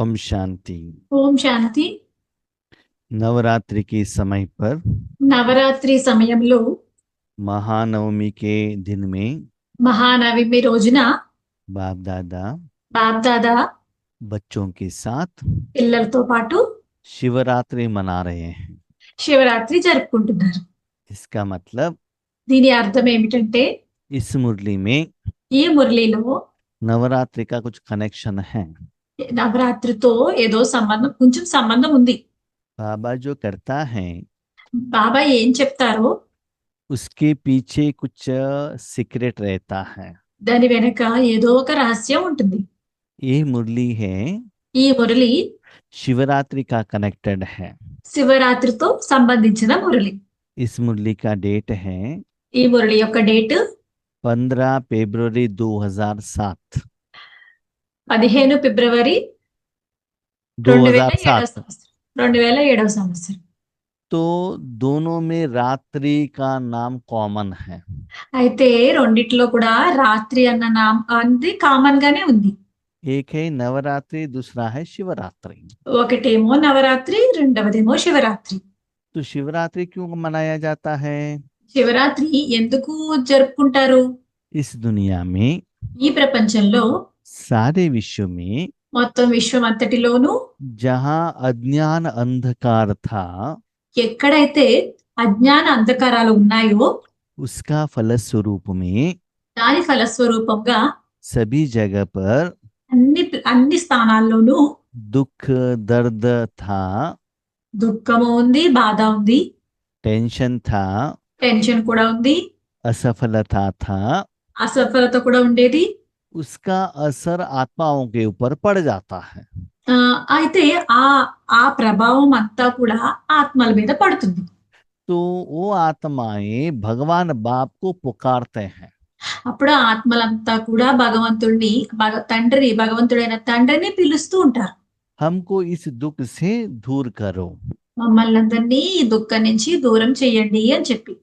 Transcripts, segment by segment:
ओम शांति। ఓం శాంతి. नवरात्रि के समय पर నవరాత్రి సమయంలో महानवमी के दिन में మహానవమి రోజున बाप दादा బాప్దాదా बच्चों के साथ పిల్లలతో పాటు शिवरात्रि मना रहे हैं। శివరాత్రి జరుపుకుంటున్నారు. इसका मतलब దీని అర్థం ఏమిటంటే इस मुरली में ఈ మురళిలో नवरात्रि का कुछ कनेक्शन है। నవరాత్రితో ఏదో కొంచెం సంబంధం ఉంది. बाबा जो करता है బాబా ఏం చెప్తారో उसके पीछे कुछ सीक्रेट रहता है। దాని వెనక ఏదో ఒక రహస్యం ఉంటుంది. ये मुरली है ఈ మురళి शिवरात्रि का कनेक्टेड है। శివరాత్రితో సంబంధించిన మురళి. इस मुरली का डेट है ఈ మురళి యొక్క డేట్ 15 फरवरी 2007। 15 ఫిబ్రవరి 2007। 2007 సంవత్సరం. तो दोनों में रात्रि का नाम कॉमन है। అయితే రెండిట్లో కూడా రాత్రి అన్న అది కామన్ గానే ఉంది. एक है नवरात्रि, दूसरा है शिवरात्रि। ఒకటేమో నవరాత్రి, రెండవదేమో శివరాత్రి. तो शिवरात्रि क्यों मनाया जाता है? శివరాత్రి ఎందుకు జరుపుకుంటారు? इस दुनिया में ఈ ప్రపంచంలో सारे विश्व में మొత్తం విశ్వం అంతటిలోనూ जहाँ अज्ञान अंधकार था ఎక్కడైతే అజ్ఞాన అంధకారాలు ఉన్నాయో उसका फलस्वरूप में దాని ఫలస్వరూపంగా सभी जगह पर అన్ని స్థానాల్లోనూ दुख दर्द था, దుఃఖము ఉంది, బాధ ఉంది, टेंशन था, టెన్షన్ కూడా ఉంది, असफलता था। అసఫలత కూడా ఉండేది. उसका असर आत्माओं के ऊपर पड़ जाता है। అయితే ఆ ఆ ప్రభావం అంతా కూడా ఆత్మల మీద పడుతుంది. तो वो आत्माएं भगवान बाप को पुकारते हैं। అప్పుడు ఆ ఆత్మలంతా కూడా భగవంతుడైన తండ్రిని పిలుస్తూ ఉంటారు. हमको इस दुख से दूर करो। మమ్మల్ని అందరినీ ఈ దుఃఖం నుంచి దూరం చేయండి అని చెప్పి.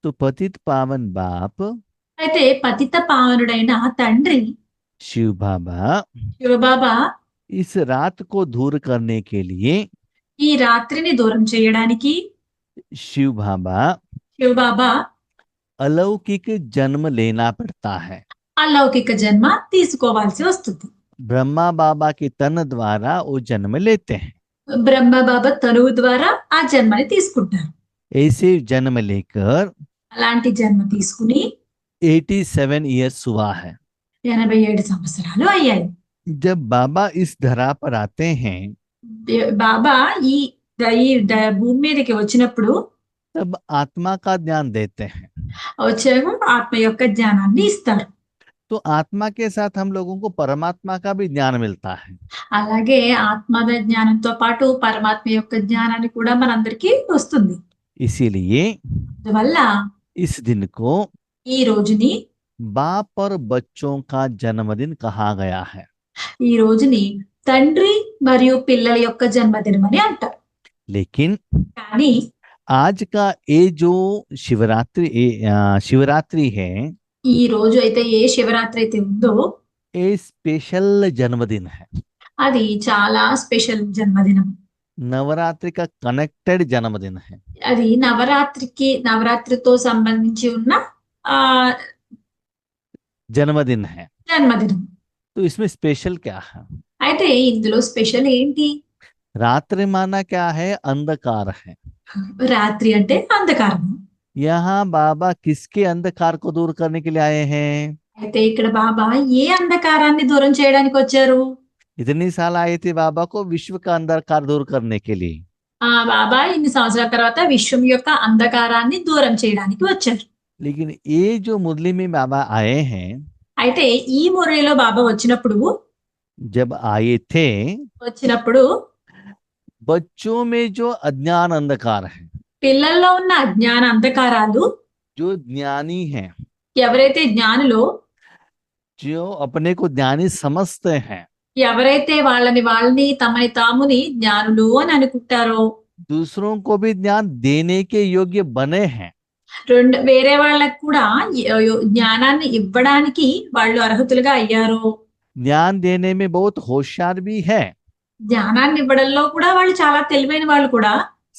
तो पतित पावन बाप అయితే పతిత పావనుడైన తండ్రి शिव बाबा శివబాబా इस रात को दूर करने के लिए ఈ రాత్రిని దూరం చేయడానికి शिव बाबा శివబాబా अलौकिक जन्म लेना पड़ता है। అలౌకిక జన్మ తీసుకోవాల్సి వస్తుంది. ब्रह्मा बाबा के तन द्वारा वो जन्म लेते हैं। బ్రహ్మ బాబా తనువు ద్వారా ఆ జన్మని తీసుకుంటారు. ऐसे जन्म लेकर అలాంటి జన్మ తీసుకుని 87 ईयर्स हुआ है। 87 సంవత్సరాలు అయ్యాయి. जब बाबा इस धरा पर आते हैं బాబా ఈ భూమి మీదకి వచ్చినప్పుడు तब आत्मा का ज्ञान देते हैं। వచ్చాక ఆత్మ యొక్క జ్ఞానాన్ని ఇస్తారు. तो आत्मा के साथ हम लोगों को परमात्मा का भी ज्ञान मिलता है। అలాగే ఆత్మ జ్ఞానంతో పాటు పరమాత్మ యొక్క జ్ఞానాన్ని కూడా మనందరికీ వస్తుంది. इसीलिए అందువల్ల इस दिन को ఈ రోజుని बाप और बच्चों का जन्मदिन कहा गया है। ఈ రోజుని తండ్రి మరియు పిల్లల యొక్క జన్మదినం అని అంటారు. लेकिन కానీ आज का ये जो शिवरात्रि है ఈ రోజు అయితే ఏ శివరాత్రి అయితే ఉందో ये स्पेशल जन्मदिन है। అది చాలా స్పెషల్ జన్మదినం. नवरात्रि का कनेक्टेड जन्मदिन है। అది నవరాత్రితో సంబంధించి ఉన్న ఆ जन्मदिन है। జన్మదినం. तो इसमें स्पेशल क्या है? అయితే ఇందులో స్పెషల్ ఏంటి? रात्रि माना क्या है? अंधकार है। రాత్రి అంటే అంధకారం. यहाँ बाबा किसके अंधकार को दूर करने के लिए आए हैं? అయితే ఇక్కడ బాబా ఏ అంధకారాన్ని దూరం చేయడానికి వచ్చారు? इतनी साल आए थे बाबा को विश्व का अंधकार दूर करने के लिए। బాబా ఇన్ని సంవత్సరాల తర్వాత విశ్వం యొక్క అంధకారాన్ని దూరం చేయడానికి వచ్చారు. लेकिन ये जो मुरली में बाबा आए हैं, అయితే ఈ మురళిలో బాబా వచ్చినప్పుడు जब आए थे बच्चों में जो अज्ञान अंधकार है, పిల్లల్లో ఉన్న అజ్ఞాన అంధకారాలు जो ज्ञानी है, ఎవరైతే జ్ఞానులో जो अपने को ज्ञानी समझते हैं, ఎవరైతే వాళ్ళని తమని తాముని జ్ఞానులు అని అనుకుంటారో दूसरों को भी ज्ञान देने के योग्य बने हैं। వేరే వాళ్ళకు కూడా జ్ఞానాన్ని ఇవ్వడానికి వాళ్ళు అర్హతులుగా అయ్యారు. ज्ञान देने में बहुत होशियार भी है। జ్ఞానాన్ని ఇవ్వడంలో కూడా వాళ్ళు చాలా తెలివైన వాళ్ళు కూడా.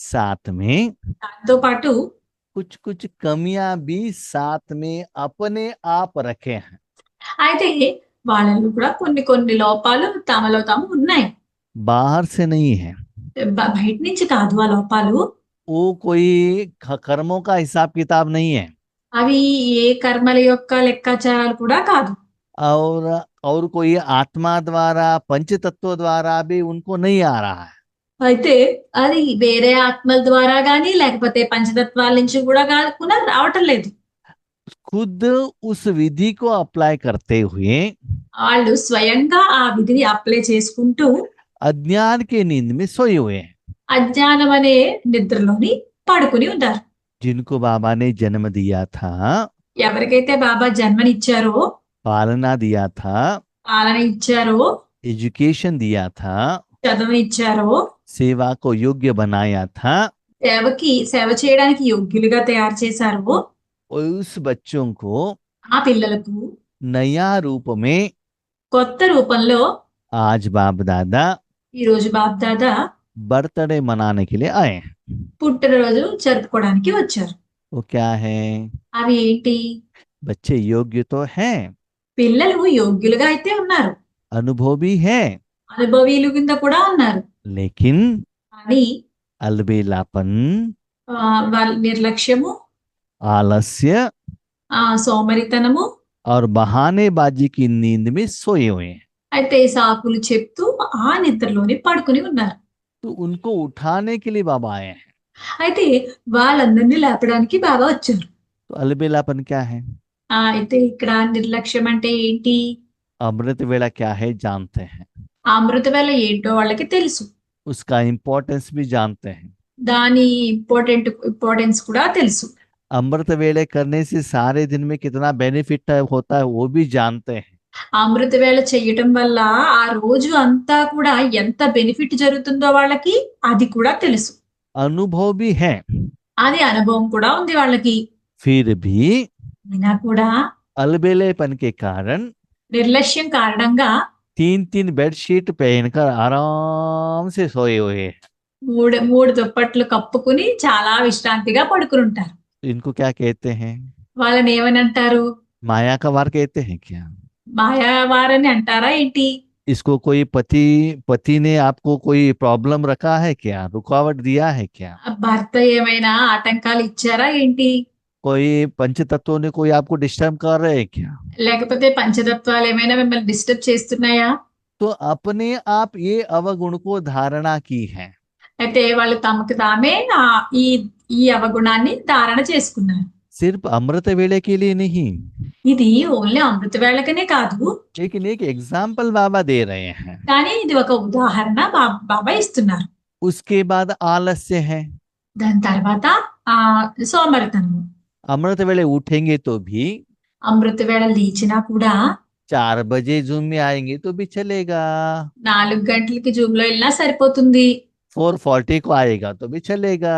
साथ में దాంతో పాటు कुछ कुछ कमियां भी साथ में अपने आप रखे हैं। అయితే వాళ్ళలో కూడా కొన్ని కొన్ని లోపాలు తమలో తాము ఉన్నాయి. बाहर से नहीं है, బయట నుంచి కాదు ఆ లోపాలు. वो कोई कर्मों का हिसाब किताब नहीं है, అవి ఏ కర్మల యొక్క లెక్కాచారాలు కూడా కాదు. और और कोई आत्मा द्वारा पंच तत्व द्वारा भी उनको नहीं आ रहा है। అయితే అది వేరే ఆత్మల ద్వారా గాని లేకపోతే పంచతత్వాల నుంచి కూడా కాకుండా రావటం లేదు. खुद उस विधि को अप्लाई करते हुए వాళ్ళు స్వయంగా ఆ విధిని అప్లై చేసుకుంటూ अज्ञान के नींद में सोए हुए हैं, అజ్ఞానం అనే నిద్రలోని పడుకుని ఉన్నారు. जिनको बाबा ने जन्म दिया था, ఎవరికైతే బాబా జన్మనిచ్చారో, पालना दिया था, పాలన ఇచ్చారో, एजुकेशन दिया था, చదువు ఇచ్చారో, सेवा को योग्य बनाया था, సేవ చేయడానికి యోగ్యులుగా తయారు చేశారో, और उस बच्चों को ఆ పిల్లలకు नया रूप में కొత్త రూపంలో आज बाप दादा ఈ రోజు బాప్దాదా बर्थडे मनाने के लिए आए हैं। పుట్టినరోజు జరుపుకోవడానికి వచ్చారు. वो क्या है? అవి ఏంటి? बच्चे योग्य तो हैं, పిల్లలు యోగ్యులుగా అయితే ఉన్నారు, अनुभवी हैं, అనుభవీలు కింద కూడా ఉన్నారు. लेकिन కానీ अलबेलापन, వాళ్ళ నిర్లక్ష్యము, आलस्य సోమరితనము, और बहानेबाजी की नींद में सोए हुए हैं। అయితే సాకులు చెప్తూ ఆ నిద్రలోని పడుకుని ఉన్నారు. तो उनको उठाने के लिए बाबा आए हैं। అయితే వాళ్ళందరినీ లేపడానికి బాబా వచ్చారు. तो अलबेलापन क्या है? అయితే ఇక్కడ నిర్లక్ష్యం అంటే ఏంటి? अमृत वेला क्या है जानते हैं, ఆ అమృత వేళ ఏంటో వాళ్ళకి తెలుసు, उसका इम्पोर्टेंस भी जानते हैं। దాని ఇంపార్టెన్స్ కూడా తెలుసు. अमृत वेले करने से सारे दिन में कितना बेनिफिट होता है वो भी जानते हैं। ఆ అమృత వేళ చెయ్యటం వల్ల ఆ రోజు అంతా కూడా ఎంత బెనిఫిట్ జరుగుతుందో వాళ్ళకి అది కూడా తెలుసు, अनुभव भी है, అది అనుభవం కూడా ఉంది వాళ్ళకి. फिर भी అయినా కూడా अलबेलेपन के कारण నిర్లక్ష్యం కారణంగా 3 बेडशीट पहनकर आराम से सोए हुए हैं। మూడు మూడు దుప్పట్లు కప్పుకుని చాలా విశ్రాంతిగా పడుకుని ఉంటారు. इनको क्या कहते हैं? వాళ్ళని ఏమని అంటారు? माया का वार कहते हैं क्या? మాయావారని అంటారా ఏంటి? इसको कोई पति ने आपको कोई प्रॉब्लम रखा है क्या, रुकावट दिया है क्या? భర్త ఏమైనా ఆటంకాలు ఇచ్చారా ఏంటి? कोई पंचतत्वों ने कोई आपको डिस्टर्ब कर रहे हैं क्या? లేకపోతే పంచతత్వాలు ఏమైనా మిమ్మల్ని డిస్టర్బ్ చేస్తున్నాయా? तो अपने आप ये अवगुण को धारणा की है। అయితే వాళ్ళు తమకు తామే ఈ ఈ అవగుణాన్ని ధారణ చేసుకున్నారు. सिर्फ अमृत वेले के लिए नहीं, ఇది ఓన్లీ అమృత వేళకనే కాదు, लेकिन एक एग्जाम्पल बाबा दे रहे हैं। కానీ ఇది ఒక ఉదాహరణ బాబా ఇస్తున్నారు. उसके बाद आलस्य है। దాని తర్వాత సోమరితనము. अमृत वेले उठेंगे तो भी అమృత వేళ లేచినా కూడా 4 बजे जूम में आएंगे तो भी चलेगा, 4 గంటలకి జూమ్ లో వెళ్ళినా సరిపోతుంది, 4:40 को आएगा तो भी चलेगा,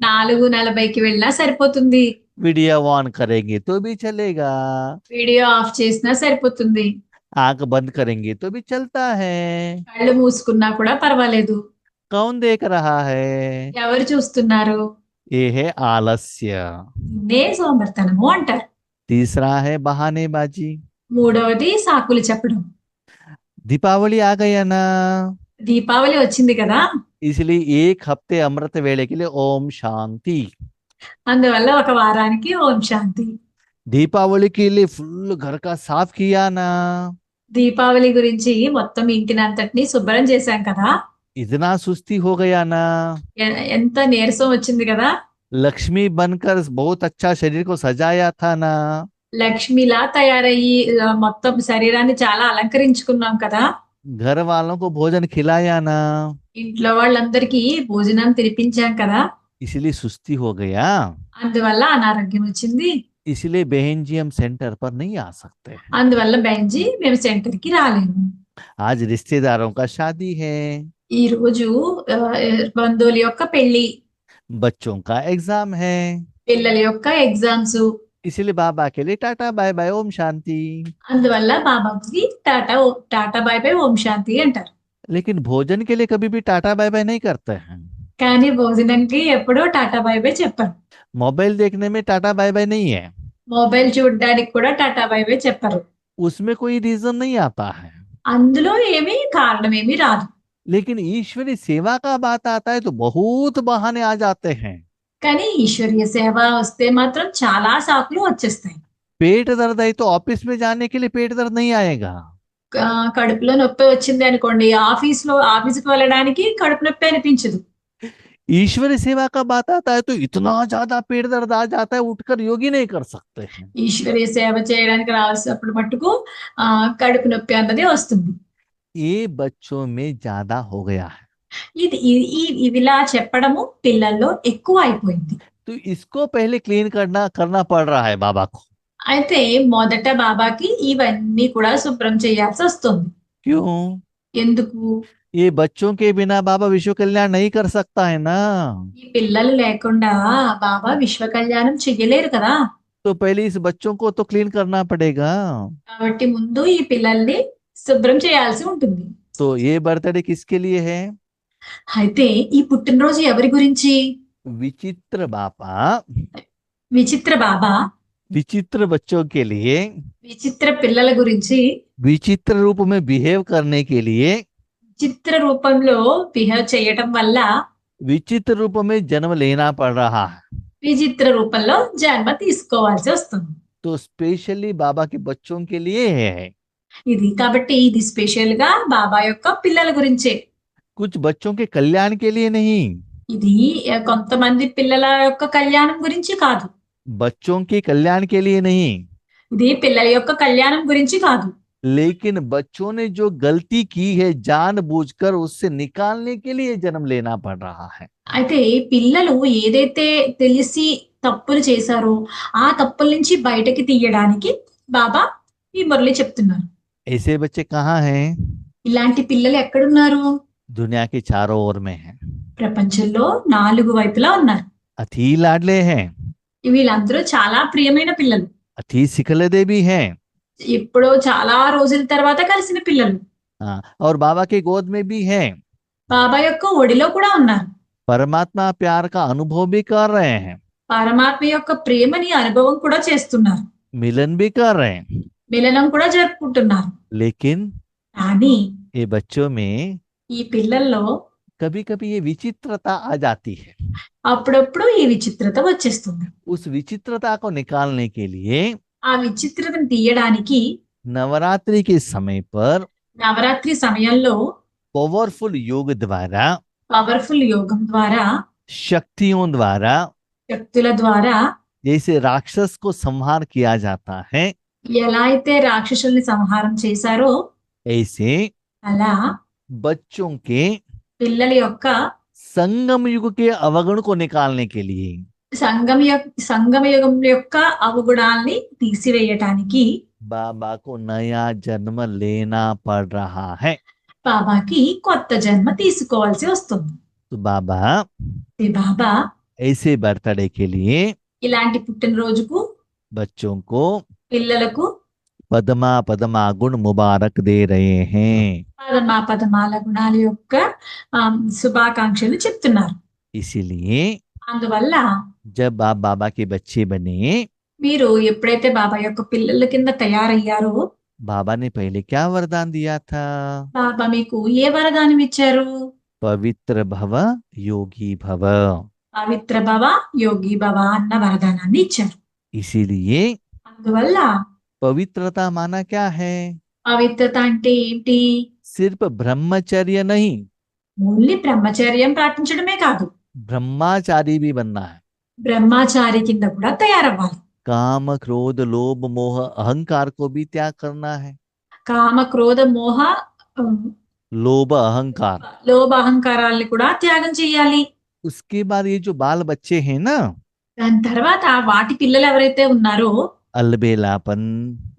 4:40కి వెళ్ళినా సరిపోతుంది, वीडियो ऑन करेंगे तो भी चलेगा, వీడియో ఆఫ్ చేసినా సరిపోతుంది, आंख बंद करेंगे तो भी चलता है। కళ్ళు మూసుకున్నా కూడా పర్వాలేదు. कौन देख रहा है? ఎవరు చూస్తున్నారు? ये है आलस्य। ఇన్నే సోమరితనము అంటారు. तीसरा है बहानेबाजी। మూడవది సాకులు చెప్పడం. दीपावली आ गया ना, దీపావళి వచ్చింది కదా, इसलिए 1 हफ्ते अमृत वेले के लिए ओम शांति। అందువల్ల ఒక వారానికి ఓం శాంతి. दीपावली के लिए फुल घर का साफ किया ना, దీపావళి గురించి మొత్తం ఇంటిని అంతటిని శుభ్రం చేశాం కదా, इतना सुस्ती हो गया ना, ఎంత నీరసం వచ్చింది కదా, लक्ष्मी बनकर बहुत अच्छा शरीर को सजाया था ना, లక్ష్మిలా తయారయ్యి మొత్తం శరీరాన్ని చాలా అలంకరించుకున్నాం కదా, घर वालों को भोजन खिलाया ना, ఇంట్లో వాళ్ళందరికీ భోజనం తినిపించాం కదా, इसलिए सुस्ती हो गया। అందువల్ల అనారోగ్యం వచ్చింది, इसलिए बहन जी हम सेंटर पर नहीं आ सकते। అందువల్ల బెంజీ మేము సెంటర్ కి రాలేము. आज रिश्तेदारों का शादी है, ఈ రోజు బంధువుల యొక్క పెళ్లి, बच्चों का एग्जाम है, పిల్లల యొక్క ఎగ్జామ్స్, इसलिए बाबा के लिए tata bye bye Om Shanti. అందువల్ల బాబాకి టాటా టాటా బై బై ఓం శాంతి అంటారు. लेकिन भोजन के लिए कभी भी टाटा बाय बाय नहीं करते हैं। కానీ భోజనంకి ఎప్పుడూ టాటా బై బై చెప్పరు. मोबाइल देखने में टाटा बाय बाय नहीं है। మొబైల్ చూడడానికి కూడా టాటా బై బై చెప్పరు. उसमें कोई रीजन नहीं आता है। అందులో ఏమీ కారణం ఏమీ రాదు. लेकिन ईश्वरी सेवा का बात आता है तो बहुत बहाने आ जाते हैं। కానీ ఈశ్వరీయ సేవ వస్తే మాత్రం చాలా సాకులు వచ్చేస్తాయి. पेट दर्द है तो ऑफिस में जाने के लिए पेट दर्द नहीं आएगा। కడుపులో నొప్పి వచ్చింది అనుకోండి, ఆఫీస్కి వెళ్ళడానికి కడుపు నొప్పి అనిపించదు. ईश्वरी सेवा का बात आता है तो इतना ज्यादा पेट दर्द आ जाता है, उठकर योगी नहीं कर सकते हैं। ఈశ్వరీయ సేవ చేయడానికి రావాల్సినప్పుడు మట్టుకు కడుపు నొప్పి అన్నది వస్తుంది. ये बच्चों में ज्यादा हो गया है। ఇవిలా చెప్పడము పిల్లల్లో ఎక్కువ అయిపోయింది. तो इसको पहले क्लीन करना पड़ रहा है बाबा को। అయితే మొదట బాబాకి ఇవన్నీ కూడా శుభ్రం చేయాల్సి వస్తుంది. क्यों? ఎందుకు? ये बच्चों के बिना बाबा विश्व कल्याण नहीं कर सकता है ना। ఈ పిల్లలు లేకుండా బాబా విశ్వ కళ్యాణం చెయ్యలేరు కదా. तो पहले इस बच्चों को तो क्लीन करना पड़ेगा। కాబట్టి ముందు ఈ పిల్లల్ని శుభ్రం చేయాల్సి ఉంటుంది. तो ये बर्थडे किसके लिए है? అయితే ఈ పుట్టినరోజు ఎవరి గురించి? विचित्र बाबा విచిత్ర బాబా विचित्र बच्चों के लिए, విచిత్ర పిల్లల గురించి, विचित्र रूप में बिहेव करने के लिए, విచిత్ర రూపంలో బిహేవ్ చేయటం వల్ల विचित्र रूप में जन्म लेना पड़ रहा है। విచిత్ర రూపంలో జన్మ తీసుకోవాల్సి వస్తుంది. तो स्पेशली बाबा के बच्चों के लिए है। కాబట్టి ఇది స్పెషల్ గా బాబా యొక్క పిల్లల గురించే. कुछ बच्चों के कल्याण के लिए नहीं। ఇది కొంతమంది పిల్లల యొక్క కళ్యాణం గురించి కాదు. बच्चों के कल्याण के लिए नहीं, ఇది పిల్లల యొక్క కళ్యాణం గురించి కాదు. लेकिन बच्चों ने जो गलती की है जानबूझकर उससे निकालने के लिए जन्म लेना पड़ रहा है। అయితే పిల్లలు ఏదైతే తెలిసి తప్పులు చేశారో ఆ తప్పుల నుంచి బయటకి తీయడానికి బాబా ఈ మురళి చెప్తున్నారు. ऐसे बच्चे कहाँ हैं? ఇలాంటి పిల్లలు ఎక్కడున్నారు? दुनिया के चारों ओर में हैं। ప్రపంచంలో 4 వైపులా ఉన్నారు. अति लाडले हैं, వీళ్ళందరూ చాలా ప్రియమైన పిల్లలు. अति सिखलदे भी हैं। ఎప్పుడో చాలా రోజుల తర్వాత కలిసిన పిల్లలు. हाँ, और बाबा के गोद में भी हैं। బాబా యొక్క ఒడిలో కూడా ఉన్నారు. परमात्मा प्यार का अनुभव भी कर रहे हैं, పరమాత్మ యొక్క ప్రేమని అనుభవం కూడా చేస్తున్నారు. मिलन भी कर रहे हैं। మిలనం కూడా జరుపుకుంటున్నారు. लेकिन కానీ ये बच्चों में ఈ పిల్లల్లో कभी कभी ये विचित्रता आ जाती है। అప్పుడప్పుడు ఈ విచిత్రత వచ్చేస్తుంది. उस विचित्रता को निकालने के लिए ఆ విచిత్రతను తీయడానికి नवरात्रि के समय पर నవరాత్రి సమయంలో पावरफुल योग द्वारा, పవర్ఫుల్ యోగం ద్వారా, शक्तियों द्वारा, శక్తుల ద్వారా जैसे राक्षस को संहार किया जाता है, ఎలా అయితే రాక్షసుల్ని సంహారం చేశారో ऐसे అలా बच्चों के పిల్లల యొక్క संगम युग के अवगुण को निकालने के लिए సంగమ యుగం యొక్క అవగుణాల్ని తీసివేయటానికి बाबा को नया जन्म लेना पड़ रहा है। బాబాకి కొత్త జన్మ తీసుకోవాల్సి వస్తుంది. तो बाबा బాబా ऐसे बर्थडे के लिए ఇలాంటి పుట్టినరోజుకు बच्चों को పిల్లలకు पद्मा पद्मा गुण मुबारक दे रहे हैं। పదమాల గుణాల యొక్క శుభాకాంక్షలు చెప్తున్నారు. इसीलिए అందువల్ల जब आप बाबा के बच्चे बने, మీరు ఎప్పుడైతే బాబా యొక్క పిల్లల కింద తయారయ్యారో बाबा ने पहले क्या वरदान दिया था? బాబా మీకు ఏ వరదానం ఇచ్చారు? पवित्र भव योगी भव। పవిత్ర భవ యోగి భవ అన్న వరదానాన్ని ఇచ్చారు. इसीलिए అందువల్ల पवित्रता माना क्या है? పవిత్రత అంటే ఏంటి? सिर्फ ब्रह्मचर्य नहीं, ఓన్లీ బ్రహ్మచర్యం పాటించడమే కాదు, ब्रह्माचारी भी बनना है। బ్రహ్మచారి కింద కూడా తయారవ్వాలి. काम क्रोध लोभ मोह अहंकार को भी त्याग करना है। కామ క్రోధ మోహ लोभ अहंकार, లోభ అహంకారాల్ని కూడా త్యాగం చేయాలి. उसके बाद ये जो बाल बच्चे हैं ना, దాని తర్వాత వాటి పిల్లలు ఎవరైతే ఉన్నారో अलबेलापन,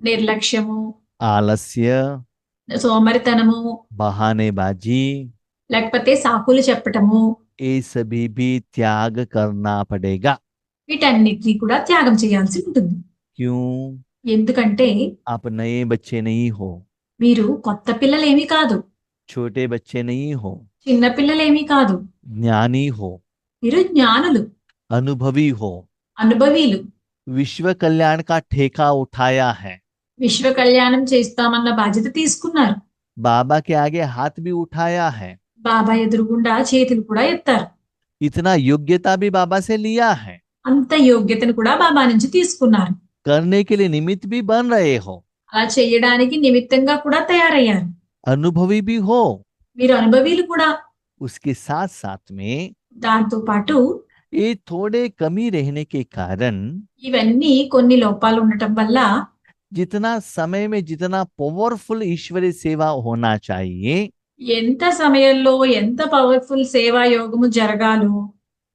నిర్లక్ష్యము, आलस्य, సోమరితనము, बहानेबाजी, లేకపోతే సాకులు చెప్పటము, ये सभी भी त्याग करना पड़ेगा। వీటన్నిటిని కూడా త్యాగం చేయాల్సి ఉంటుంది. क्यों? ఎందుకంటే आप नए बच्चे नहीं हो, మీరు కొత్త పిల్లలేమీ కాదు, छोटे बच्चे नहीं हो, చిన్నపిల్లలేమీ కాదు. ज्ञानी हो, మీరు జ్ఞానులు, अनुभवी हो, అనుభవీలు. विश्व कल्याण का ठेका उठाया है, విశ్వ కళ్యాణం చేస్తామన్న బాధ్యత తీసుకున్నారు. बाबा के आगे हाथ भी उठाया है, బాబా ఎదురుగుండా చేతులు కూడా ఎత్తారు. इतना योग्यता भी बाबा से लिया है, అంత యోగ్యతను కూడా బాబా నుంచి తీసుకున్నారు. करने के लिए निमित्त भी बन रहे हो, అలా చేయడానికి నిమిత్తంగా కూడా తయారయ్యారు. अनुभवी भी हो। మీరు అనుభవీలు కూడా. उसके साथ साथ में దాంతో పాటు ये थोड़े कमी रहने के कारण ఇవన్నీ కొన్ని లోపాలు ఉండటం వల్ల जितना समय में जितना पावरफुल ईश्वरीय सेवा होना चाहिए ఎంత సమయంలో ఎంత పవర్ఫుల్ సేవా యోగము జరగాలో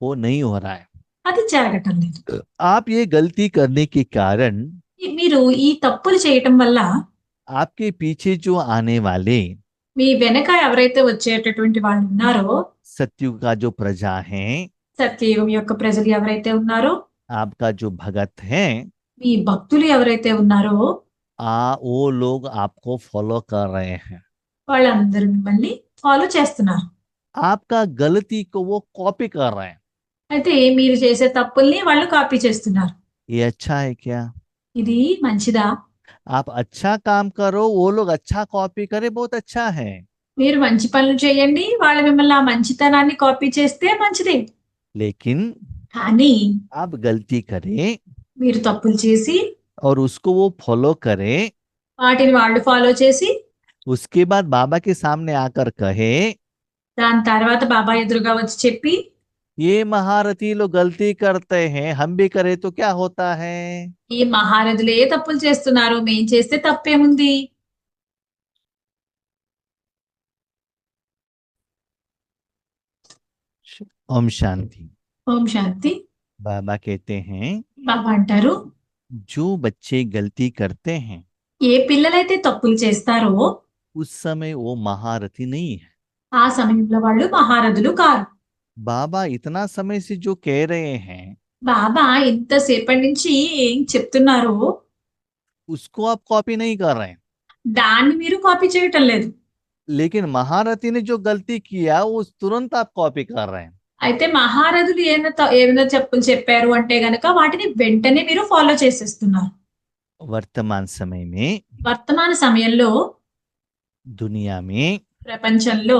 वो नहीं हो रहा है। అది జరగటం లేదు. आप ये गलती करने के कारण మీరు ఈ తప్పులు చేయటం వల్ల आपके पीछे जो आने वाले మీ వెనక ఎవరైతే వచ్చేటటువంటి వాళ్ళు ఉన్నారో, सत्युग का जो प्रजा है, సత్యయుగం యొక్క ప్రజలు ఎవరైతే ఉన్నారో, आपका जो भगत है, మీ భక్తులు ఎవరైతే ఉన్నారో वो लोग आपको फॉलो कर रहे हैं। వాళ్ళందరూ మిమ్మల్ని ఫాలో చేస్తున్నారు. आपका गलती को वो कॉपी कर रहे हैं। అయితే మీరు చేసే తప్పుల్ని వాళ్ళు కాపీ చేస్తున్నారు. ये अच्छा है क्या? ఇది మంచిదా? आप अच्छा काम करो, वो लोग अच्छा कॉपी करे, बहुत अच्छा है। మీరు మంచి పనులు చేయండి, వాళ్ళు మిమ్మల్ని ఆ మంచితనాన్ని కాపీ చేస్తే మంచిదే. लेकिन కానీ आप गलती करें మీరు తప్పులు చేసి और उसको वो फॉलो करे, వాటిని వాళ్ళు ఫాలో చేసి उसके बाद बाबा के सामने आकर कहे దాని తర్వాత బాబా ఎదురుగా వచ్చి చెప్పి, ये महारथी लोग गलती करते हैं, हम भी करें तो क्या होता है? ఈ మహారథులే తప్పులు చేస్తున్నారు, మేం చేస్తే తప్పేముంది? ओम शांति। ఓం శాంతి. बाबा कहते हैं బాబా అంటారు, जो बच्चे गलती करते हैं ఏ పిల్లలైతే తప్పులు చేస్తారో उस समय वो महारथी नहीं है। ఆ సమయంలో వాళ్ళు మహారథులు కారు. बाबा इतना समय से जो कह रहे हैं బాబా ఇంతసేపటి నుంచి ఏం చెప్తున్నారో उसको आप कॉपी नहीं कर रहे हैं, దాన్ని మీరు కాపీ చేయటం లేదు. लेकिन महारथी ने जो गलती किया वो तुरंत आप कॉपी कर रहे हैं। అయితే మహారథులు ఏమైనా చెప్పులు చెప్పారు అంటే గనక వాటిని వెంటనే మీరు ఫాలో చేసేస్తున్నారు. वर्तमान समय में వర్తమాన సమయంలో दुनिया में ప్రపంచంలో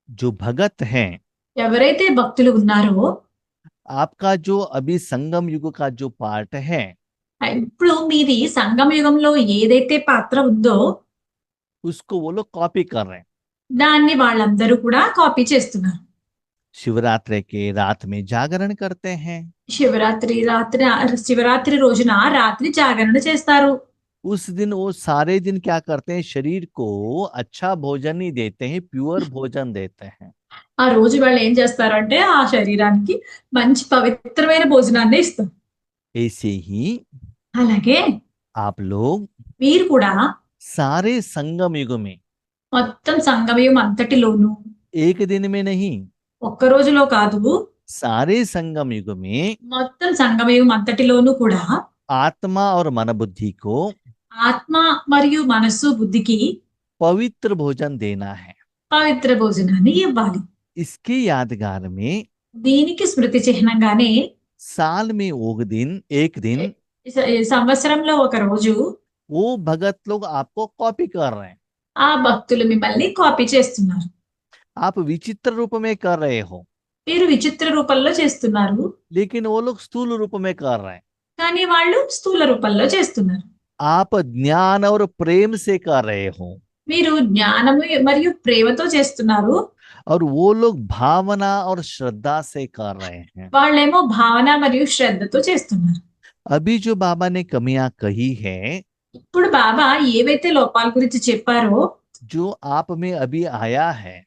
जो भगत हैं, ఎవరైతే భక్తులు ఉన్నారో, आपका जो अभी संगम युग का जो पार्ट है ఇప్పుడు మీది సంగమ యుగంలో ఏదైతే పాత్ర ఉందో उसको वो लोग कॉपी कर रहे हैं। దాన్ని వాళ్ళందరూ కూడా కాపీ చేస్తున్నారు. शिवरात्रि के रात में जागरण करते हैं, శివరాత్రి రోజున రాత్రి జాగరణ చేస్తారు. उस दिन वो सारे दिन क्या करते हैं? शरीर को अच्छा भोजन नहीं देते हैं, प्योर भोजन देते हैं। ఆ రోజు వాళ్ళు ఏం చేస్తారంటే ఆ శరీరానికి మంచి పవిత్రమైన భోజనాన్ని ఇస్తారు. ऐसे ही అలాగే आप लोग మీరు కూడా सारे संगम युग में మొత్తం సంగమయుగం అంతటిలోనూ एक दिन में नहीं, ఒక్క రోజులో కాదు, सारे संगम युग में మొత్తం సంగమయుగం అంతటిలోనూ కూడా आत्मा और मन बुद्धि को ఆత్మ మరియు మనస్సు బుద్ధికి पवित्र भोजन देना है। పవిత్ర భోజనాన్ని ఇవ్వాలి. इसके यादगार में దీనికి స్మృతి చిహ్నంగానే साल में एक दिन సంవత్సరంలో ఒక రోజు वो भगत लोग आपको कॉपी कर रहे हैं। ఆ భక్తులు మిమ్మల్ని కాపీ చేస్తున్నారు. आप विचित्र रूप में कर रहे हो, మీరు విచిత్ర రూపంలో చేస్తున్నారు, लेकिन वो लोग स्थूल रूप में कर रहे हैं। కానీ వాళ్ళు స్థూల రూపంలో చేస్తున్నారు. आप ज्ञान और प्रेम से कर रहे हो మీరు జ్ఞానము మరియు ప్రేమతో చేస్తున్నారు, और वो लोग भावना और श्रद्धा से कर रहे हैं। వాళ్ళేమో భావన మరియు శ్రద్ధతో చేస్తున్నారు. अभी जो बाबा ने कमियां कही है, ఇప్పుడు బాబా ఏవైతే లోపాల గురించి చెప్పారో, जो आप में अभी आया है,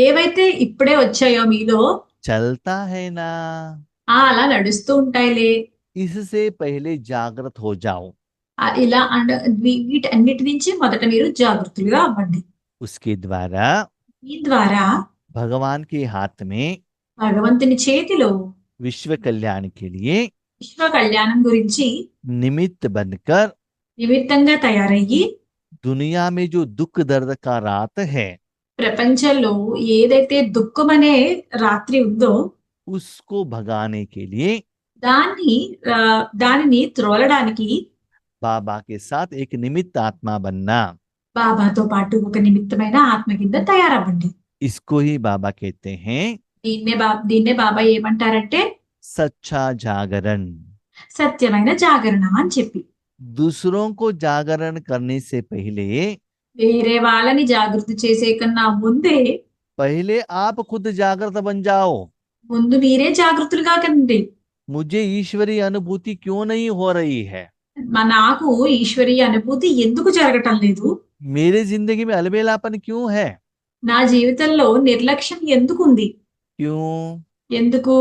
ఏవైతే ఇప్పుడే వచ్చాయో మీలో, चलता है ना, అలా నడుస్తూ ఉంటాయిలే, इससे पहले जागृत हो जाओ। ఇలా వీటన్నిటి నుంచి మొదట మీరు జాగృతులుగా అవ్వండి. उसके द्वारा ఈ ద్వారా भगवान के हाथ में భగవంతుని చేతిలో विश्व कल्याण के लिए విశ్వ కళ్యాణం గురించి निमित्त बनकर నిమిత్తంగా తయారయ్యి दुनिया में जो दुख दर्द का रात है, ప్రపంచంలో ఏదైతే దుఃఖం అనే రాత్రి ఉందో उसको भगाने के लिए దాన్ని దానిని త్రోలడానికి बाबा के साथ एक निमित्त आत्मा बनना, బాబాతో పాటు ఒక నిమిత్తమైన ఆత్మ కింద తయారవ్వండి. इसको ही बाबा कहते हैं దీన్నే బాబా ఏమంటారంటే सच्चा जागरण। సత్యమైన జాగరణ అని చెప్పి. दूसरों को जागरण करने से पहले వేరే వాళ్ళని జాగృతి చేసే కన్నా ముందే पहले आप खुद जागृत बन जाओ। ముందు మీరే జాగృతులుగా కండి. मुझे ईश्वरीय अनुभूति क्यों नहीं हो रही है? నాకు ఈశ్వరీయ అనుభూతి ఎందుకు జరగటం లేదు? मेरे जिंदगी में अलबेलापन क्यों है? నా జీవితంలో నిర్లక్ష్యం ఎందుకుంది? क्यों? ఎందుకు?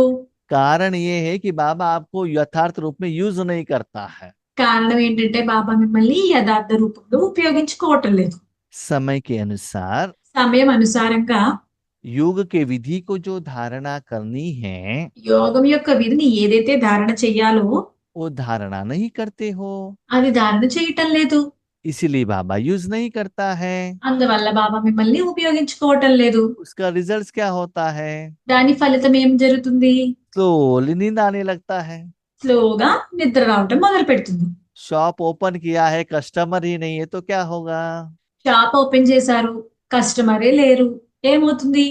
कारण ये है कि बाबा आपको यथार्थ रूप में यूज नहीं करता है। కారణం ఏంటంటే బాబా మిమ్మల్ని యథార్థ రూపంలో ఉపయోగించుకోవటం లేదు. समय के अनुसार సమయం అనుసారంగా योग के विधि को जो धारणा करनी है, యోగం యొక్క విధిని ఏదైతే ధారణ చెయ్యాలో वो धारणा नहीं करते हो, అది ధారణ చేయటం లేదు. इसीलिए बाबा यूज नहीं करता है। అందువల్ల బాబా మిమ్మల్ని ఉపయోగించుకోవటం లేదు. उसका रिजल्ट क्या होता है? దాని ఫలితం ఏం జరుగుతుంది? स्लोली नींद आने लगता है। స్లోగా నిద్ర రావటం మొదలు పెడుతుంది. शॉप ओपन किया है, कस्टमर ही नहीं है, तो क्या होगा? షాప్ ఓపెన్ చేశారు, కస్టమరే లేరు, ఏమవుతుంది?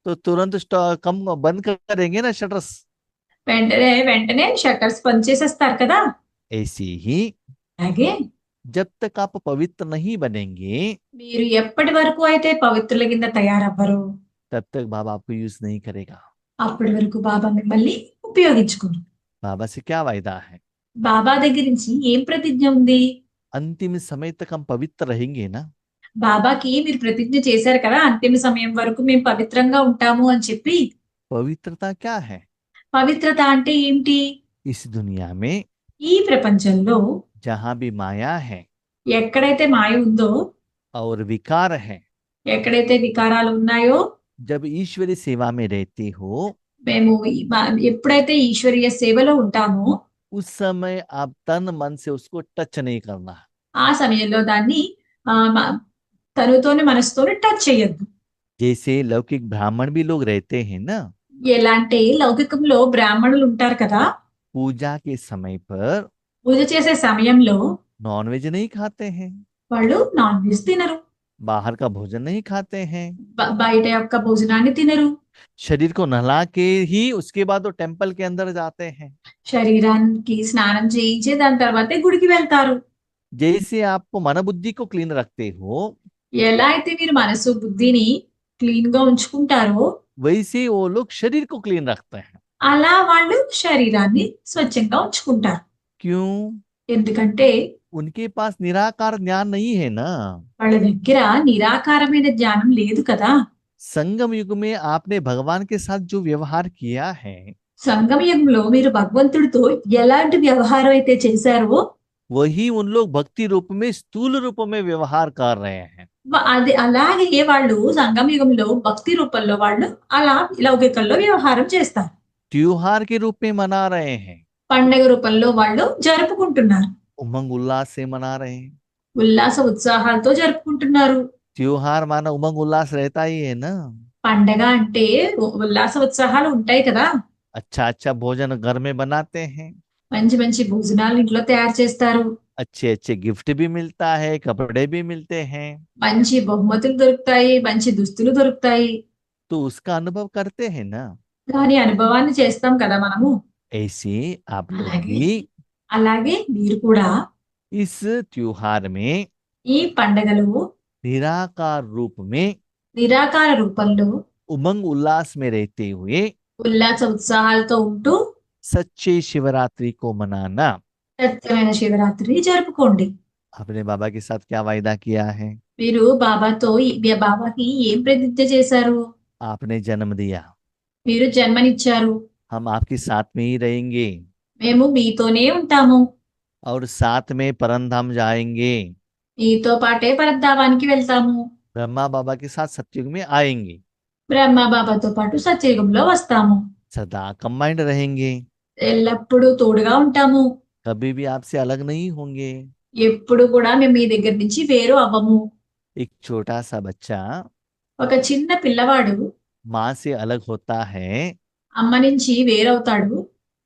तो तुरंत स्टॉक कम बंद करेंगे ना शटर्स। వెంటనే షట్టర్స్ బంద్ చేసేస్తారు కదా. ऐसे ही అలాగే जब तक आप पवित्र नहीं बनेंगे, మీరు ఎప్పటి వరకు అయితే పవిత్రుల కింద తయారవ్వరు, तब तक बाबा आपको यूज नहीं करेगा। అప్పటి వరకు బాబా మిమ్మల్ని ఉపయోగించుకోరు. बाबा से क्या वायदा है? బాబా దగ్గర నుంచి ఏం ప్రతిజ్ఞ ఉంది? अंतिम समय तक हम पवित्र रहेंगे ना। బాబాకి మీరు ప్రతిజ్ఞ చేశారు కదా, అంతిమ సమయం వరకు మేము పవిత్రంగా ఉంటాము అని చెప్పి. पवित्रता क्या है? పవిత్రత అంటే ఏంటి? इस दुनिया में ఈ ప్రపంచంలో जहां भी माया है ఎక్కడైతే మాయ ఉందో, और विकार है, ఎక్కడైతే వికారాలు ఉన్నాయో, जब ईश्वरी सेवा में रहते हो, మేము ఎప్పుడైతే ఈశ్వరీయ సేవలో ఉంటామో उस समय आप तन मन से उसको टच नहीं करना। ఆ సమయంలో దాన్ని తనుతోని మనసుతోని టచ్ చేయొద్దు. जैसे लौकिक ब्राह्मण भी लोग रहते हैं ना, ఎలా అంటే లౌకికంలో బ్రాహ్మణులు ఉంటారు కదా, पूजा के समय पर పూజ చేసే సమయంలో नॉनवेज नहीं खाते हैं, వాళ్ళు నాన్ వెజ్ తినరు, बाहर का भोजन नहीं खाते हैं, బయట యొక్క భోజనాన్ని తినరు, शरीर को नहला के ही उसके बाद वो टेम्पल के अंदर जाते हैं। శరీరానికి స్నానం చేయించి దాని తర్వాతే గుడికి వెళ్తారు. जैसे आप मन बुद्धि को क्लीन रखते हो, ఎలా అయితే మీరు మనసు బుద్ధిని క్లీన్ గా ఉంచుకుంటారో वैसे वो लोग शरीर को क्लीन रखते हैं। అలా వాళ్ళు శరీరాన్ని స్వచ్ఛంగా ఉంచుకుంటారు. क्यों? ఎందుకంటే उनके पास निराकार ज्ञान नहीं है ना। వాళ్ళ దగ్గర నిరాకారమైన జ్ఞానం లేదు కదా. संगम युग में आपने भगवान के साथ जो व्यवहार किया है, సంగమ యుగంలో మీరు భగవంతుడితో ఎలాంటి వ్యవహారం అయితే చేశారో वही उन लोग भक्ति रूप में स्थूल रूप में व्यवहार कर रहे हैं। అది అలాగే వాళ్ళు సంగమ యుగంలో భక్తి రూపంలో వాళ్ళు అలా లౌకికంలో వ్యవహారం చేస్తారు. त्योहार के रूप में मना रहे हैं, పండగ రూపంలో వాళ్ళు జరుపుకుంటున్నారు, उमंग उल्लास से मना रहे हैं। ఉల్లాస ఉత్సాహాలతో జరుపుకుంటున్నారు. त्योहार माना उमंग उल्लास रहता ही है ना। పండగ అంటే ఉల్లాస ఉత్సాహాలు ఉంటాయి కదా. अच्छा अच्छा भोजन घर में बनाते हैं, మంచి మంచి భోజనాలు ఇంట్లో తయారు చేస్తారు, अच्छे अच्छे गिफ्ट भी मिलता है, कपड़े भी मिलते हैं, మంచి బహుమతులు దొరుకుతాయి, మంచి దుస్తులు దొరుకుతాయి. तो उसका अनुभव करते हैं ना। దాని అనుభవాన్ని చేస్తాం కదా మనము. ऐसे आप लोग అలాగే भी అలాగే మీరు కూడా इस त्योहार में ఈ పండగలో निराकार रूप में నిరాకార రూపంలో उमंग उल्लास में रहते हुए ఉల్లాస ఉత్సాహాలతో ఉంటూ सच्चे शिवरात्रि को मनाना। సత్యమైన శివరాత్రిని జరుపుకోండి. आपने बाबा के साथ क्या वायदा किया है? మీరు బాబాకి ఏం ప్రతిజ్ఞ చేశారు? आपने जन्म दिया, మీరు జన్మనిచ్చారు, हम आपके साथ में ही रहेंगे మేము మీతోనే ఉంటాము, और साथ में परमधाम जाएंगे। మీతో పాటే పరద్ధావానికి వెళ్తాము, ब्रह्मा बाबा के साथ सतयुग में आएंगे, బ్రహ్మ బాబాతో పాటు సత్యయుగంలో వస్తాము, सदा कंबाइंड रहेंगे, ఎల్లప్పుడూ తోడుగా ఉంటాము, कभी भी आपसे अलग नहीं होंगे। ఎప్పుడు కూడా మేము మీ దగ్గర నుంచి వేరు అవ్వము. एक छोटा सा बच्चा ఒక చిన్న పిల్లవాడు माँ से अलग होता है। అమ్మ నుంచి వేరవుతాడు.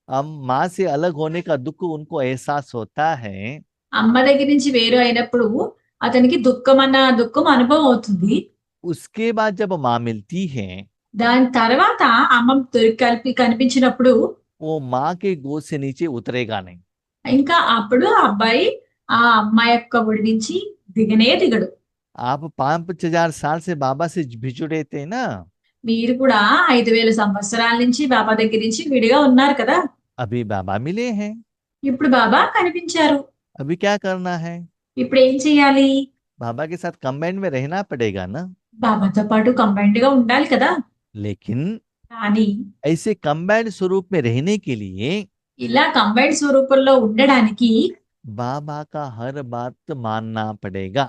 अब माँ से अलग होने का दुख उनको एहसास होता है। అమ్మ దగ్గర నుంచి వేరు అయినప్పుడు అతనికి దుఃఖం అనుభవం అవుతుంది. उसके बाद जब माँ मिलती है, దాని తర్వాత అమ్మ కనిపించినప్పుడు वो माँ के गोद से नीचे उतरेगा नहीं। ఇంకా అప్పుడు ఆ అబ్బాయి ఆ అమ్మ యొక్క ఒడి నుంచి దిగడు. आप 5,000 साल से बाबा से बिछुड़े थे ना, మీరు కూడా 5,000 సంవత్సరాల నుంచి బాబా దగ్గర నుంచి విడిగా ఉన్నారు కదా. अभी बाबा मिले हैं, ఇప్పుడు బాబా కనిపించారు. अभी क्या करना है? ఇప్పుడు ఏం చేయాలి? बाबा के साथ कंबाइंड में रहना पड़ेगा ना। బాబాతో పాటు కంబైన్డ్ గా ఉండాలి కదా. लेकिन కానీ ऐसे कंबाइंड स्वरूप में रहने के लिए ఇలా కంబైన్డ్ స్వరూపంలో ఉండడానికి बाबा का हर बात मानना पड़ेगा।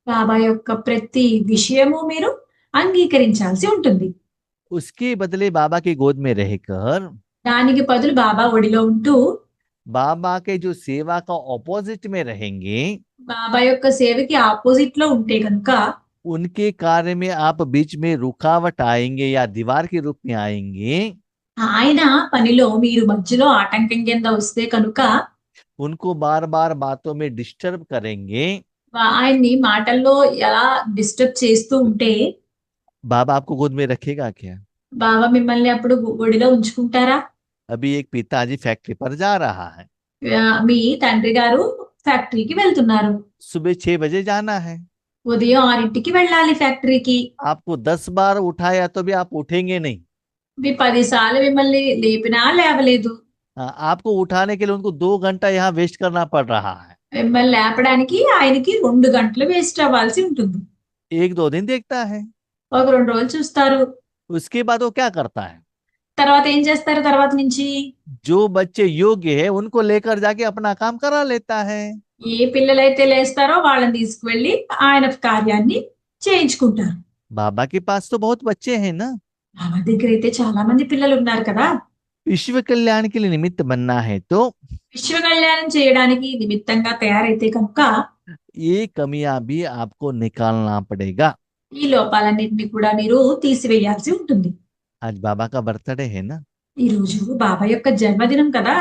బాబా యొక్క ప్రతి విషయము మీరు అంగీకరించాల్సి ఉంటుంది. उसके बदले बाबा की गोद में रहकर దానికి బదులు బాబా ఒడిలో ఉంటూ बाबा के जो सेवा का ऑपोजिट में रहेंगे, బాబా యొక్క సేవకి ఆపోజిట్ లో ఉంటే కనుక उनके कार्य में आप बीच में रुकावट आएंगे या दीवार के रूप में आएंगे। ఆయన పనిలో మీరు మధ్యలో ఆటంకం కింద వస్తే కనుక उनको बार बार बातों में डिस्टर्ब करेंगे। ఆయన్ని మాటల్లో ఎలా డిస్టర్బ్ చేస్తూ ఉంటే बाबा आपको गोद में रखेगा क्या? బాబా మిమ్మల్ని అప్పుడు ఒడిలో ఉంచుకుంటారా? अभी एक पिताजी फैक्ट्री पर जा रहा है, మీ తండ్రి గారు ఫ్యాక్టరీకి వెళ్తున్నారు. सुबह 6 बजे जाना है। ఉదయం 6కి వెళ్ళాలి ఫ్యాక్టరీకి. आपको 10 बार उठाया तो भी आप उठेंगे नहीं। మీ 10 సార్లు మిమ్మల్ని లేపినా లేవలేదు. आपको उठाने के लिए उनको 2 घंटा यहाँ वेस्ट करना पड़ रहा है। మిమ్మల్ని లేపడానికి ఆయనకి 2 గంటలు వేస్ట్ అవ్వాల్సి ఉంటుంది. 1-2 दिन देखता है, ఒక 2 రోజులు చూస్తారు. उसके बाद वो क्या करता है? తర్వాత ఏం చేస్తారు? తర్వాత నుంచి जो बच्चे योग्य है उनको लेकर जाके अपना काम करा लेता है। ఏ పిల్లలైతే లేస్తారో వాళ్ళని తీసుకువెళ్ళి ఆయన కార్యాన్ని చేయించుకుంటారు. बाबा के पास तो बहुत बच्चे हैं ना। బాబా దగ్గర అయితే చాలా మంది పిల్లలు ఉన్నారు కదా. विश्व कल्याण के लिए निमित्त बनना है तो విశ్వ కళ్యాణం చేయడానికి నిమిత్తంగా తయారైతే కనుక ये कमियां भी आपको निकालना पड़ेगा। ఈ లోపాలన్నింటినీ కూడా మీరు తీసివేయాల్సి ఉంటుంది. आज बाबा का बर्थडे है ना, ఈ రోజు బాబా యొక్క జన్మదినం కదా.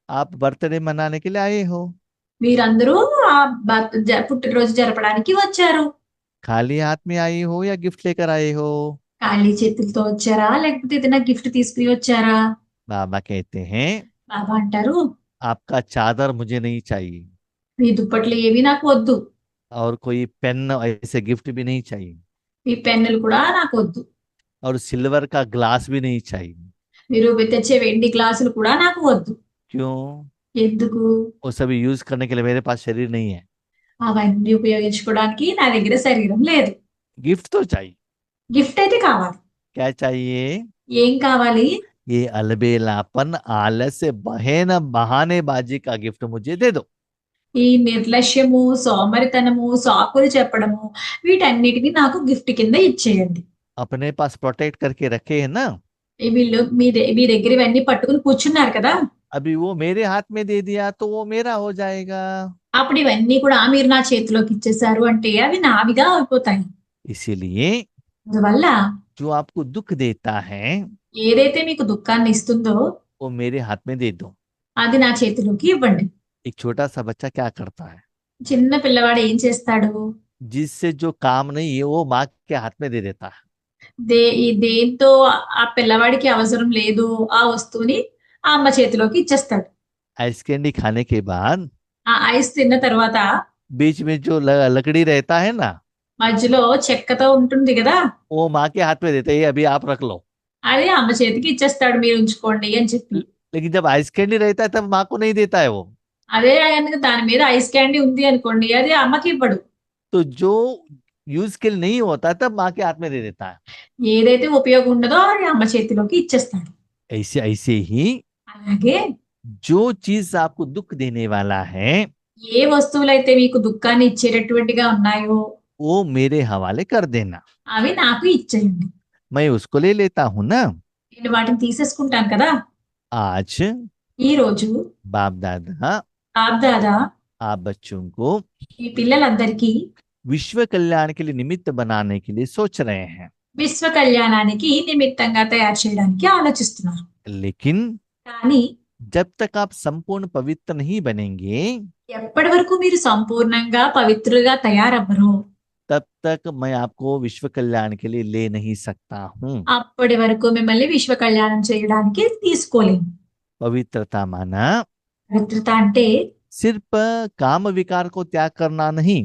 आप बर्थडे मनाने के लिए आए हो। మీరందరూ ఆ పుట్టినరోజు జరపడానికి వచ్చారు. खाली हाथ में आए हो या गिफ्ट लेकर आए हो? ఖాళీ చేతులతో వచ్చారా లేకపోతే ఏదైనా గిఫ్ట్ తీసుకుని వచ్చారా? बाबा कहते हैं బాబా అంటారు, आपका चादर मुझे नहीं चाहिए మీ దుప్పట్లు ఏవి నాకు వద్దు, और कोई पेन ऐसे गिफ्ट भी नहीं चाहिए మీ పెన్నులు కూడా నాకు వద్దు, और सिल्वर का ग्लास भी नहीं चाहिए। మీరు తెచ్చే వెండి గ్లాసులు కూడా నాకు వద్దు. क्यों? ఎందుకు? वो सभी यूज करने के लिए मेरे पास शरीर नहीं है। అవన్నీ ఉపయోగించుకోవడానికి నా దగ్గర శరీరం లేదు. गिफ्ट तो चाहिए। గిఫ్ట్ అయితే కావాలి. क्या चाहिए? ఏం కావాలి? ये अलबेलापन आलस्य बहन बहानेबाजी का गिफ्ट मुझे दे दो। ఈ నిర్లక్ష్యము, సోమరితనము, సాకులు చెప్పడము వీటన్నిటిని నాకు గిఫ్ట్ కింద ఇచ్చేయండి. अपने पास प्रोटेक्ट करके रखे है ना, వీళ్ళు మీ దగ్గర ఇవన్నీ పట్టుకుని కూర్చున్నారు కదా. अभी वो मेरे हाथ में दे दिया तो वो मेरा हो जाएगा। అప్పుడు ఇవన్నీ కూడా మీరు నా చేతిలోకి ఇచ్చేసారు అంటే అవి నావిగా అయిపోతాయి. इसीलिए అందువల్ల जो आपको दुख देता है ఏదైతే మీకు దుఃఖాన్ని ఇస్తుందో वो मेरे हाथ में दे दो। అది నా చేతిలోకి ఇవ్వండి. एक छोटा सा बच्चा क्या करता है? చిన్న పిల్లవాడు ఏం చేస్తాడు? जिससे जो काम नहीं है वो माँ के हाथ में दे देता है। దేంతో ఆ పిల్లవాడికి అవసరం లేదు ఆ వస్తువుని ఆ అమ్మ చేతిలోకి ఇచ్చేస్తాడు. आइस कैंडी खाने के बाद ఆ ఐస్ తిన్న తర్వాత बीच में जो लकड़ी रहता है ना, మధ్యలో చెక్కతో ఉంటుంది కదా, वो माँ के हाथ में देता है, ये अभी आप रख लो। అది అమ్మ చేతికి ఇచ్చేస్తాడు, మీరు ఉంచుకోండి అని చెప్పి. लेकिन जब आइस कैंडी रहता है तब माँ को नहीं देता है वो। అదే కనుక దాని మీద ఐస్ క్యాండీ ఉంది అనుకోండి, అది అమ్మకి ఇవ్వడు. तो जो यूज के लिए नहीं होता तब माँ के हाथ में दे देता है। ఏదైతే ఉపయోగం ఉండదో అది అమ్మ చేతిలోకి ఇచ్చేస్తాడు. ऐसे ऐसे ही అలాగే जो चीज आपको दुख देने वाला है ఏ వస్తువులైతే మీకు దుఃఖాన్ని ఇచ్చేటటువంటిగా ఉన్నాయో वो मेरे हवाले कर देना, అవి నాకు ఇచ్చేయండి. मैं उसको ले लेता हूँ ना। నేను వాటిని తీసేసుకుంటాను కదా. आज ఈ రోజు बाप दादा బాప్ దాదా आप बच्चों को ఈ పిల్లలందరికీ विश्व कल्याण के लिए निमित्त बनाने के लिए सोच रहे हैं, విశ్వ కళ్యాణానికి నిమిత్తంగా తయారు చేయడానికి ఆలోచిస్తున్నారు. लेकिन కానీ जब तक आप संपूर्ण पवित्र नहीं बनेंगे, ఎప్పటి వరకు మీరు సంపూర్ణంగా పవిత్రులుగా తయారవ్వరో तब तक मैं आपको विश्व कल्याण के लिए ले नहीं सकता हूँ। అప్పటి వరకు మిమ్మల్ని విశ్వ కళ్యాణం చేయడానికి తీసుకోలేము. पवित्रता माना పవిత్రత అంటే सिर्फ काम विकार को त्याग करना नहीं,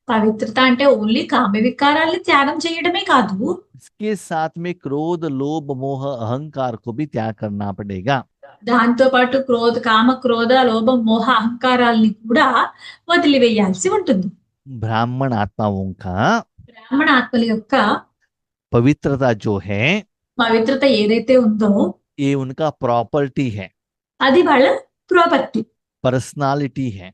పవిత్రత అంటే ఓన్లీ కామ వికారాల్ని త్యాగం చేయడమే కాదు, इसके साथ में क्रोध लोभ मोह अहंकार को भी त्याग करना पड़ेगा। దాంతో పాటు కామ క్రోధ లోభ మోహ అహంకారాల్ని కూడా వదిలివేయాల్సి ఉంటుంది. ब्राह्मण आत्माओं का బ్రాహ్మణ ఆత్మల యొక్క पवित्रता जो है పవిత్రత ఏదైతే ఉందో ये उनका प्रॉपर्टी है, అది వాళ్ళ ప్రాపర్టీ, पर्सनालिटी है,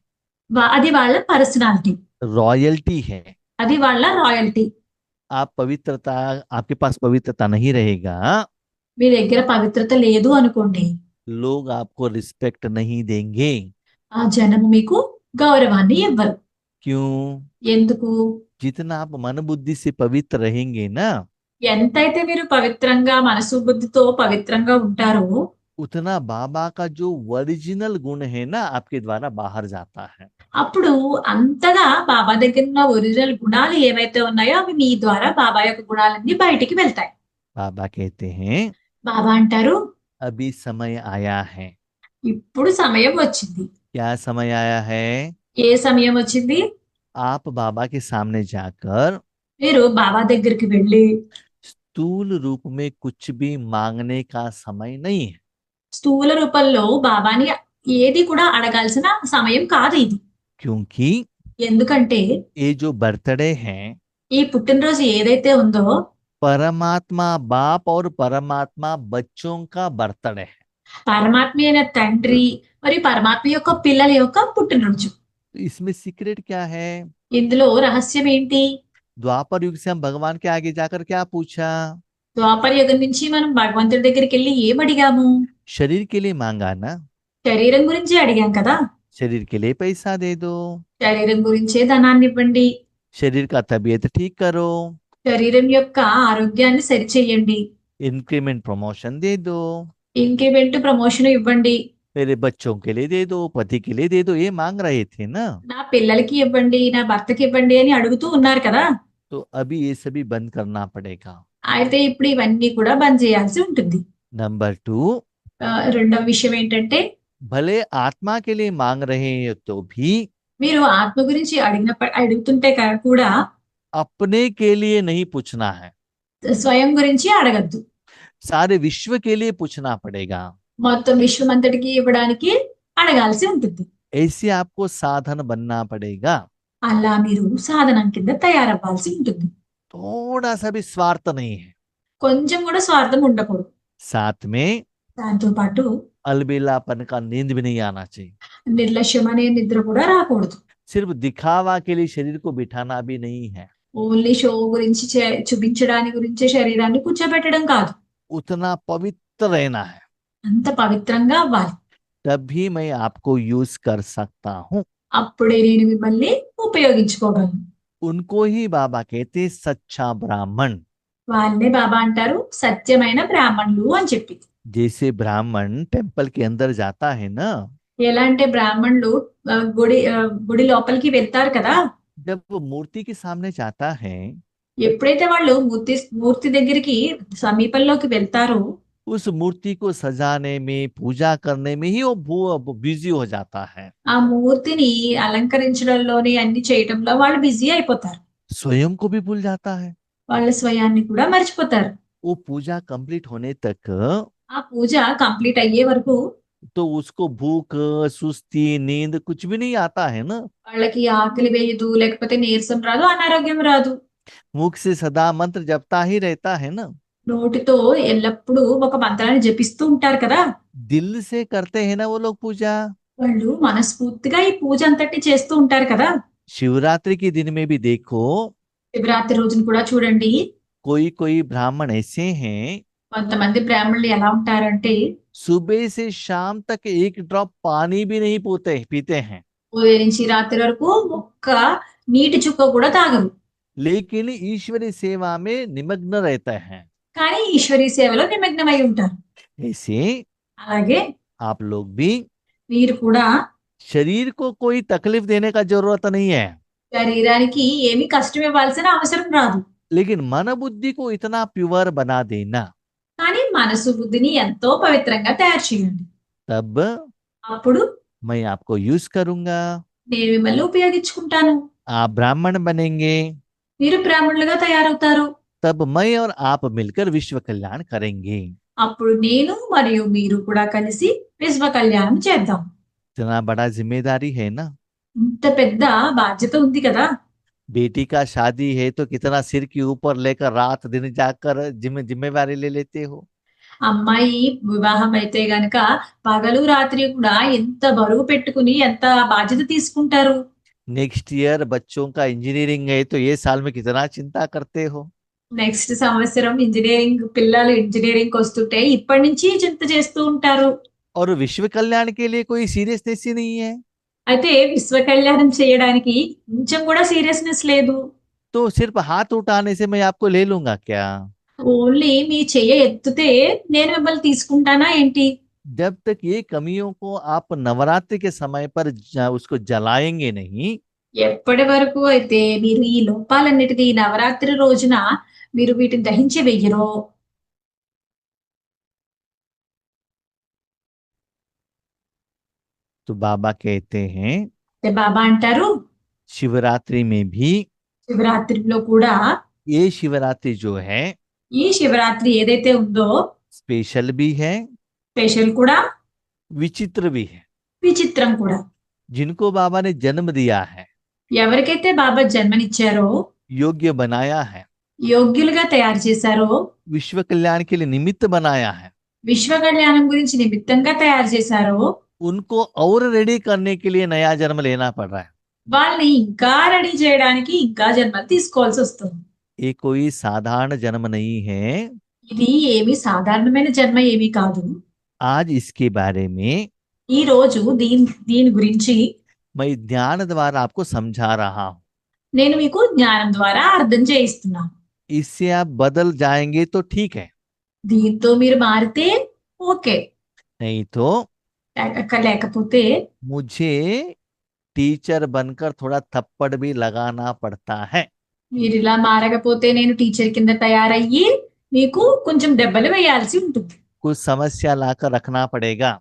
అది వాళ్ళ పర్సనాలిటీ, रॉयल्टी है। అది వాళ్ళ రాయల్టీ. आप पवित्रता, आपके पास पवित्रता नहीं रहेगा, మీ దగ్గర పవిత్రత లేదు అనుకోండి, लोग आपको रिस्पेक्ट नहीं देंगे। ఆ జనము మీకు గౌరవాన్ని ఇవ్వరు. क्यों? ఎందుకు? जितना आप मन बुद्धि से पवित्र रहेंगे ना, ఎంతైతే మీరు పవిత్రంగా మనసు బుద్ధితో పవిత్రంగా ఉంటారో उतना बाबा का जो ओरिजिनल गुण है ना आपके द्वारा बाहर जाता है। అప్పుడు అంతగా బాబా దగ్గర ఉన్న ఒరిజినల్ గుణాలు ఏవైతే ఉన్నాయో అవి మీ ద్వారా బాబా యొక్క గుణాలన్నీ బయటికి వెళ్తాయి. बाबा कहते हैं బాబా అంటారు, अभी समय आया है। ఇప్పుడు సమయం వచ్చింది. क्या समय आया है? ఏ సమయం వచ్చింది? आप बाबा के सामने जाकर మీరు బాబా దగ్గరికి వెళ్ళి स्थूल रूप में कुछ भी मांगने का समय नहीं है, స్థూల రూపంలో బాబాని ఏది కూడా అడగాల్సిన సమయం కాదు ఇది. क्योंकि ఎందుకంటే ये जो बर्थडे है ఈ పుట్టినరోజు ఏదైతే ఉందో परमात्मा बाप और परमात्मा बच्चों का बर्थडे है। పరమాత్మ అయిన తండ్రి మరియు పరమాత్మ యొక్క పిల్లల యొక్క పుట్టినరోజు. तो इसमें सीक्रेट क्या है? ఇందులో రహస్యం ఏంటి? द्वापर युग से हम भगवान के आगे जाकर क्या पूछा? ద్వాపర యుగం నుంచి మనం భగవంతుడి దగ్గరికి వెళ్ళి ఏం అడిగాము? शरीर के लिए मांगा ना, శరీరం గురించి అడిగాం కదా. शरीर के लिए पैसा दे दो, శరీరం గురించే ధనాన్ని ఇవ్వండి, शरीर का तबीयत ठीक करो, శరీరం యొక్క ఆరోగ్యాన్ని సరిచేయండి, इंक्रीमेंट प्रमोशन दे दो, ఇంక్రిమెంట్ ప్రమోషన్ ఇవ్వండి, मेरे बच्चों के लिए दे दो, पति के लिए दे दो, ये मांग रहे थे ना। నా పిల్లలకి ఇవ్వండి, నా భర్తకి ఇవ్వండి అని అడుగుతూ ఉన్నారు కదా. तो अभी ये सभी बंद करना पड़ेगा। అయితే ఇప్పుడు ఇవన్నీ కూడా బంద్ చేయాల్సి ఉంటుంది. नंबर 2, రెండవ విషయం ఏంటంటే भले आत्मा के लिए मांग रहे हैं तो भी మీరు ఆత్మ గురించి అడుగుతుంటే కూడా अपने के लिए नहीं पूछना है, స్వయం గురించి అడగద్దు, सारे विश्व के लिए पूछना पड़ेगा। మొత్తం విశ్వం అంతటికి ఇవ్వడానికి అడగాల్సి ఉంటుంది. ऐसे आपको साधन बनना पड़ेगा। అలా మీరు సాధనం కింద తయారవ్వాల్సి ఉంటుంది. थोड़ा सा भी स्वार्थ नहीं है। కొంచెం కూడా స్వార్థం ఉండకూడదు. साथ में దాంతో పాటు अलबेलापन का नींद भी नहीं आना चाहिए। నిర్లక్ష్యం అనే నిద్ర కూడా రాకూడదు. सिर्फ दिखावा के लिए शरीर को बिठाना भी नहीं है, ఓన్లీ షో గురించి చూపించడానికి గురించే శరీరాన్ని కూర్చోబెట్టడం కాదు, उतना पवित्र रहना है, అంత పవిత్రంగా అవ్వాలి. तभी मैं आपको यूज कर सकता हूँ। అప్పుడే నేను మిమ్మల్ని ఉపయోగించుకోగలను. उनको ही बाबा कहते सच्चा ब्राह्मण। వాళ్ళనే బాబా అంటారు సత్యమైన బ్రాహ్మణులు అని చెప్పి. जैसे ब्राह्मण टेम्पल के अंदर जाता है ना, ఎలా అంటే బ్రాహ్మణులు గుడి లోపలికి వెళ్తారు కదా. जब वो मूर्ति के सामने जाता है, ఎప్పుడైతే వాళ్ళు మూర్తి దగ్గరికి సమీపంలోకి వెళ్తారో उस मूर्ति को सजाने में पूजा करने में ही वो बिजी हो जाता है, ఆ మూర్తిని అలంకరించడంలోని అన్ని చేయటంలో వాళ్ళు బిజీ అయిపోతారు. स्वयं को भी भूल जाता है। వాళ్ళ స్వయాన్ని కూడా మర్చిపోతారు. वो पूजा कंप्लीट होने तक ఆ పూజ కంప్లీట్ అయ్యే వరకు तो उसको भूख सुस्ती नींद कुछ भी नहीं आता है ना। వాళ్ళకి ఆకలి వేయదు, లేకపోతే నీరసం రాదు, అనారోగ్యం రాదు. मुख से सदा मंत्र जपता ही रहता है ना। నోటితో ఎల్లప్పుడూ ఒక మంత్రాన్ని జపిస్తూ ఉంటారు కదా. दिल से करते हैं ना वो लोग पूजा। వాళ్ళు మనస్ఫూర్తిగా ఈ పూజ అంతటి చేస్తూ ఉంటారు కదా. शिवरात्रि के दिन में भी देखो, శివరాత్రి రోజున కూడా చూడండి, कोई कोई ब्राह्मण ऐसे हैं కొంతమంది బ్రాహ్మణులు ఎలా ఉంటారంటే सुबह से शाम तक एक ड्रॉप पानी भी नहीं पीते हैं। ఉదయం నుంచి రాత్రి వరకు ఒక్క నీటి చుక్క కూడా తాగరు. लेकिन ईश्वरीय सेवा में निमग्न रहते हैं। కానీ ఈశ్వరీ సేవలో నిమగ్నమై ఉంటారు. ऐसे అలాగే आप लोग भी మీరు కూడా शरीर को कोई तकलीफ देने का जरूरत नहीं है, శరీరానికి ఏమీ కష్టం ఇవ్వాల్సిన అవసరం రాదు. लेकिन मन बुद्धि को इतना प्योर बना देना, కానీ మనసు బుద్ధిని ఎంతో పవిత్రంగా తయారు చేయండి. तब అప్పుడు मैं आपको यूज करूंगा, నేను మిమ్మల్ని ఉపయోగించుకుంటాను. आप ब्राह्मण बनेंगे, మీరు బ్రాహ్మణులుగా తయారవుతారు. तब मैं और आप मिलकर विश्व कल्याण करेंगे। అప్పుడు నేను మరియు మీరు కూడా కలిసి విశ్వ కళ్యాణం చేద్దాం. इतना बड़ा जिम्मेदारी है ना। ఇంత పెద్ద బాధ్యత ఉంది కదా. बेटी का शादी है तो कितना सिर के ऊपर लेकर रात दिन जाकर जिम्मेवारी ले लेते हो। అమ్మాయి వివాహం అయితే గనక పగలు రాత్రి కూడా ఎంత బరువు పెట్టుకుని ఎంత బాధ్యత తీసుకుంటారు. नेक्स्ट ईयर बच्चों का इंजीनियरिंग है तो ये साल में कितना चिंता करते हो। నెక్స్ట్ సంవత్సరం పిల్లలు ఇంజనీరింగ్ వస్తుంటే ఇప్పటి నుంచి చింత చేస్తూ ఉంటారు. और विश्व कल्याण के लिए कोई सीरियसनेस ही नहीं है, అయితే విశ్వ కళ్యాణం చేయడానికి కొంచెం కూడా సీరియస్నెస్ లేదు. तो सिर्फ हाथ उठाने से मैं आपको ले लूंगा क्या। ఓన్లీ మీ చెయ్యి ఎత్తితే నేను మిమ్మల్ని తీసుకుంటానా ఏంటి? जब तक ये कमियों को आप नवरात्रि के समय पर उसको जलाएंगे नहीं, ఎప్పటి వరకు అయితే మీరు ఈ లోపాలన్నిటినీ ఈ నవరాత్రి రోజున మీరు వీటిని దహించి వెయ్యరో, तो बाबा कहते हैं బాబా అంటారు शिवरात्रि में भी శివరాత్రిలో కూడా ये शिवरात्रि जो है ఈ శివరాత్రి ఏదైతే ఉందో स्पेशल भी है, స్పెషల్ కూడా विचित्र भी है। విచిత్రం కూడా. जिनको बाबा ने जन्म दिया है, ఎవరికైతే బాబా జన్మనిచ్చారో, योग्य बनाया है, యోగ్యులుగా తయారు చేశారో, विश्व कल्याण के लिए निमित्त बनाया है, విశ్వ కళ్యాణం గురించి నిమిత్తంగా తయారు చేశారో, उनको और रेडी करने के लिए नया जन्म लेना पड़ रहा है। వాళ్ళని ఇంకా రెడీ చేయడానికి ఇంకా జన్మలు తీసుకోవాల్సి వస్తుంది. ये कोई साधारण जन्म नहीं है। ఇది ఏమి సాధారణమైన జన్మ ఏమీ కాదు. आज इसके बारे में ఈ రోజు దీని గురించి मैं ध्यान द्वारा आपको समझा रहा हूँ। నేను మీకు జ్ఞానం ద్వారా అర్థం చేయిస్తున్నాను. इससे आप बदल जाएंगे तो ठीक है, దీంతో మీరు మారితే ఓకే, नहीं तो లేకపోతే मुझे टीचर बनकर थोड़ा थप्पड़ भी लगाना पड़ता है। మీరు ఇలా మారకపోతే నేను టీచర్ కింద తయారయ్యి మీకు కొంచెం దెబ్బలు వేయాల్సి ఉంటుంది. कुछ समस्या लाकर रखना पड़ेगा।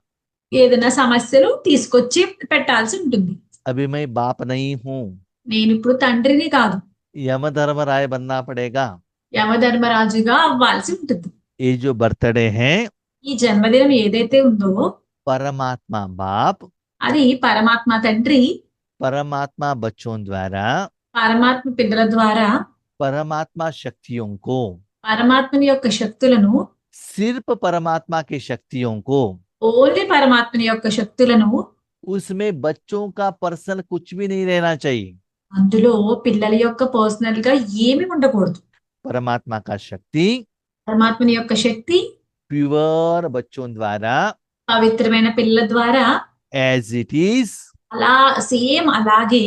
ఏదైనా సమస్యలు తీసుకొచ్చి పెట్టాల్సి ఉంటుంది. अभी मैं बाप नहीं हूँ, నేను ఇప్పుడు తండ్రిని కాదు, यमधर्मराय बनना पड़ेगा। యమధర్మరాజుగా అవ్వాల్సి ఉంటుంది. ये जो बर्थडे है, ఈ జన్మదినం ఏదైతే ఉందో परमात्मा बाप అది పరమాత్మ తండ్రి परमात्मा बच्चों द्वारा పరమాత్మ పిల్లల ద్వారా परमात्मा शक्तियों को, పరమాత్మని యొక్క శక్తులను, सिर्फ परमात्मा की शक्तियों को, ఓన్లీ పరమాత్మని యొక్క శక్తులను, उसमें बच्चों का पर्सन कुछ भी नहीं रहना चाहिए। అందులో పిల్లల యొక్క పర్సనల్ గా ఏమి ఉండకూడదు. परमात्मा का शक्ति పరమాత్మని యొక్క శక్తి प्योर बच्चों द्वारा పవిత్రమైన పిల్లల ద్వారా एज इट इज అలా సేమ్ అలాగే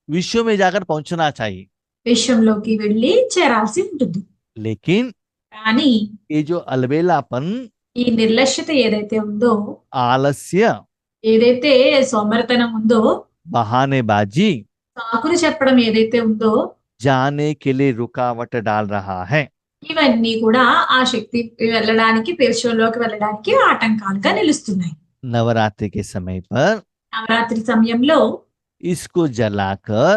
विश्व में जाकर पहुंचना चाहिए। విశ్వంలోకి వెళ్ళి చేరాల్సి ఉంటుంది. लेकिन కానీ ये जो अलबेलापन, ఈ నిర్లక్ష్యత ఏదైతే ఉందో, आलस्य, ఏదైతే సోమరితనం ఉందో, बहानेबाजी సాకులు చెప్పడం ఏదైతే ఉందో, जाने के लिए रुकावट डाल रहा है। ఇవన్నీ కూడా ఆ శక్తి వెళ్ళడానికి, విశ్వంలోకి వెళ్ళడానికి ఆటంకాలుగా నిలుస్తున్నాయి. नवरात्रि के समय पर నవరాత్రి సమయంలో इसको जलाकर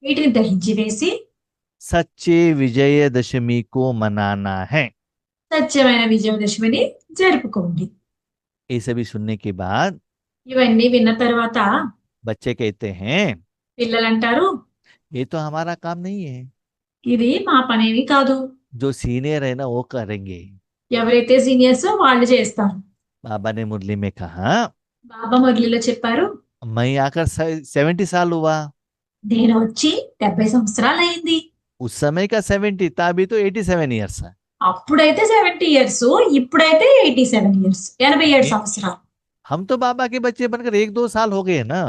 వీటిని దహించి వేసి सच्चे विजयदशमी को मनाना है। సత్యమైన విజయదశమిని జరుపుకోండి. ये सभी सुनने के बाद ఇవన్నీ విన్న తర్వాత बच्चे कहते हैं పిల్లలు అంటారు, ये तो हमारा काम नहीं है, ఇది మా పనేమి కాదు, जो सीनियर है ना वो करेंगे। ఎవరైతే సీనియర్స్ వాళ్ళు చేస్తారు. बाबा ने मुरली में कहा, బాబా మురళిలో చెప్పారు, मैं आकर 70 साल हुआ, నేను వచ్చి 70 సంవత్సరాలు అయింది. उस समय का 70 था, अभी तो 87 ईयर्स है। అప్పుడైతే 70 ఇయర్స్, ఇప్పుడైతే 87 ఇయర్స్, 87 సంవత్సరాలు. हम तो बाबा के बच्चे बनकर 1-2 साल हो गए ना।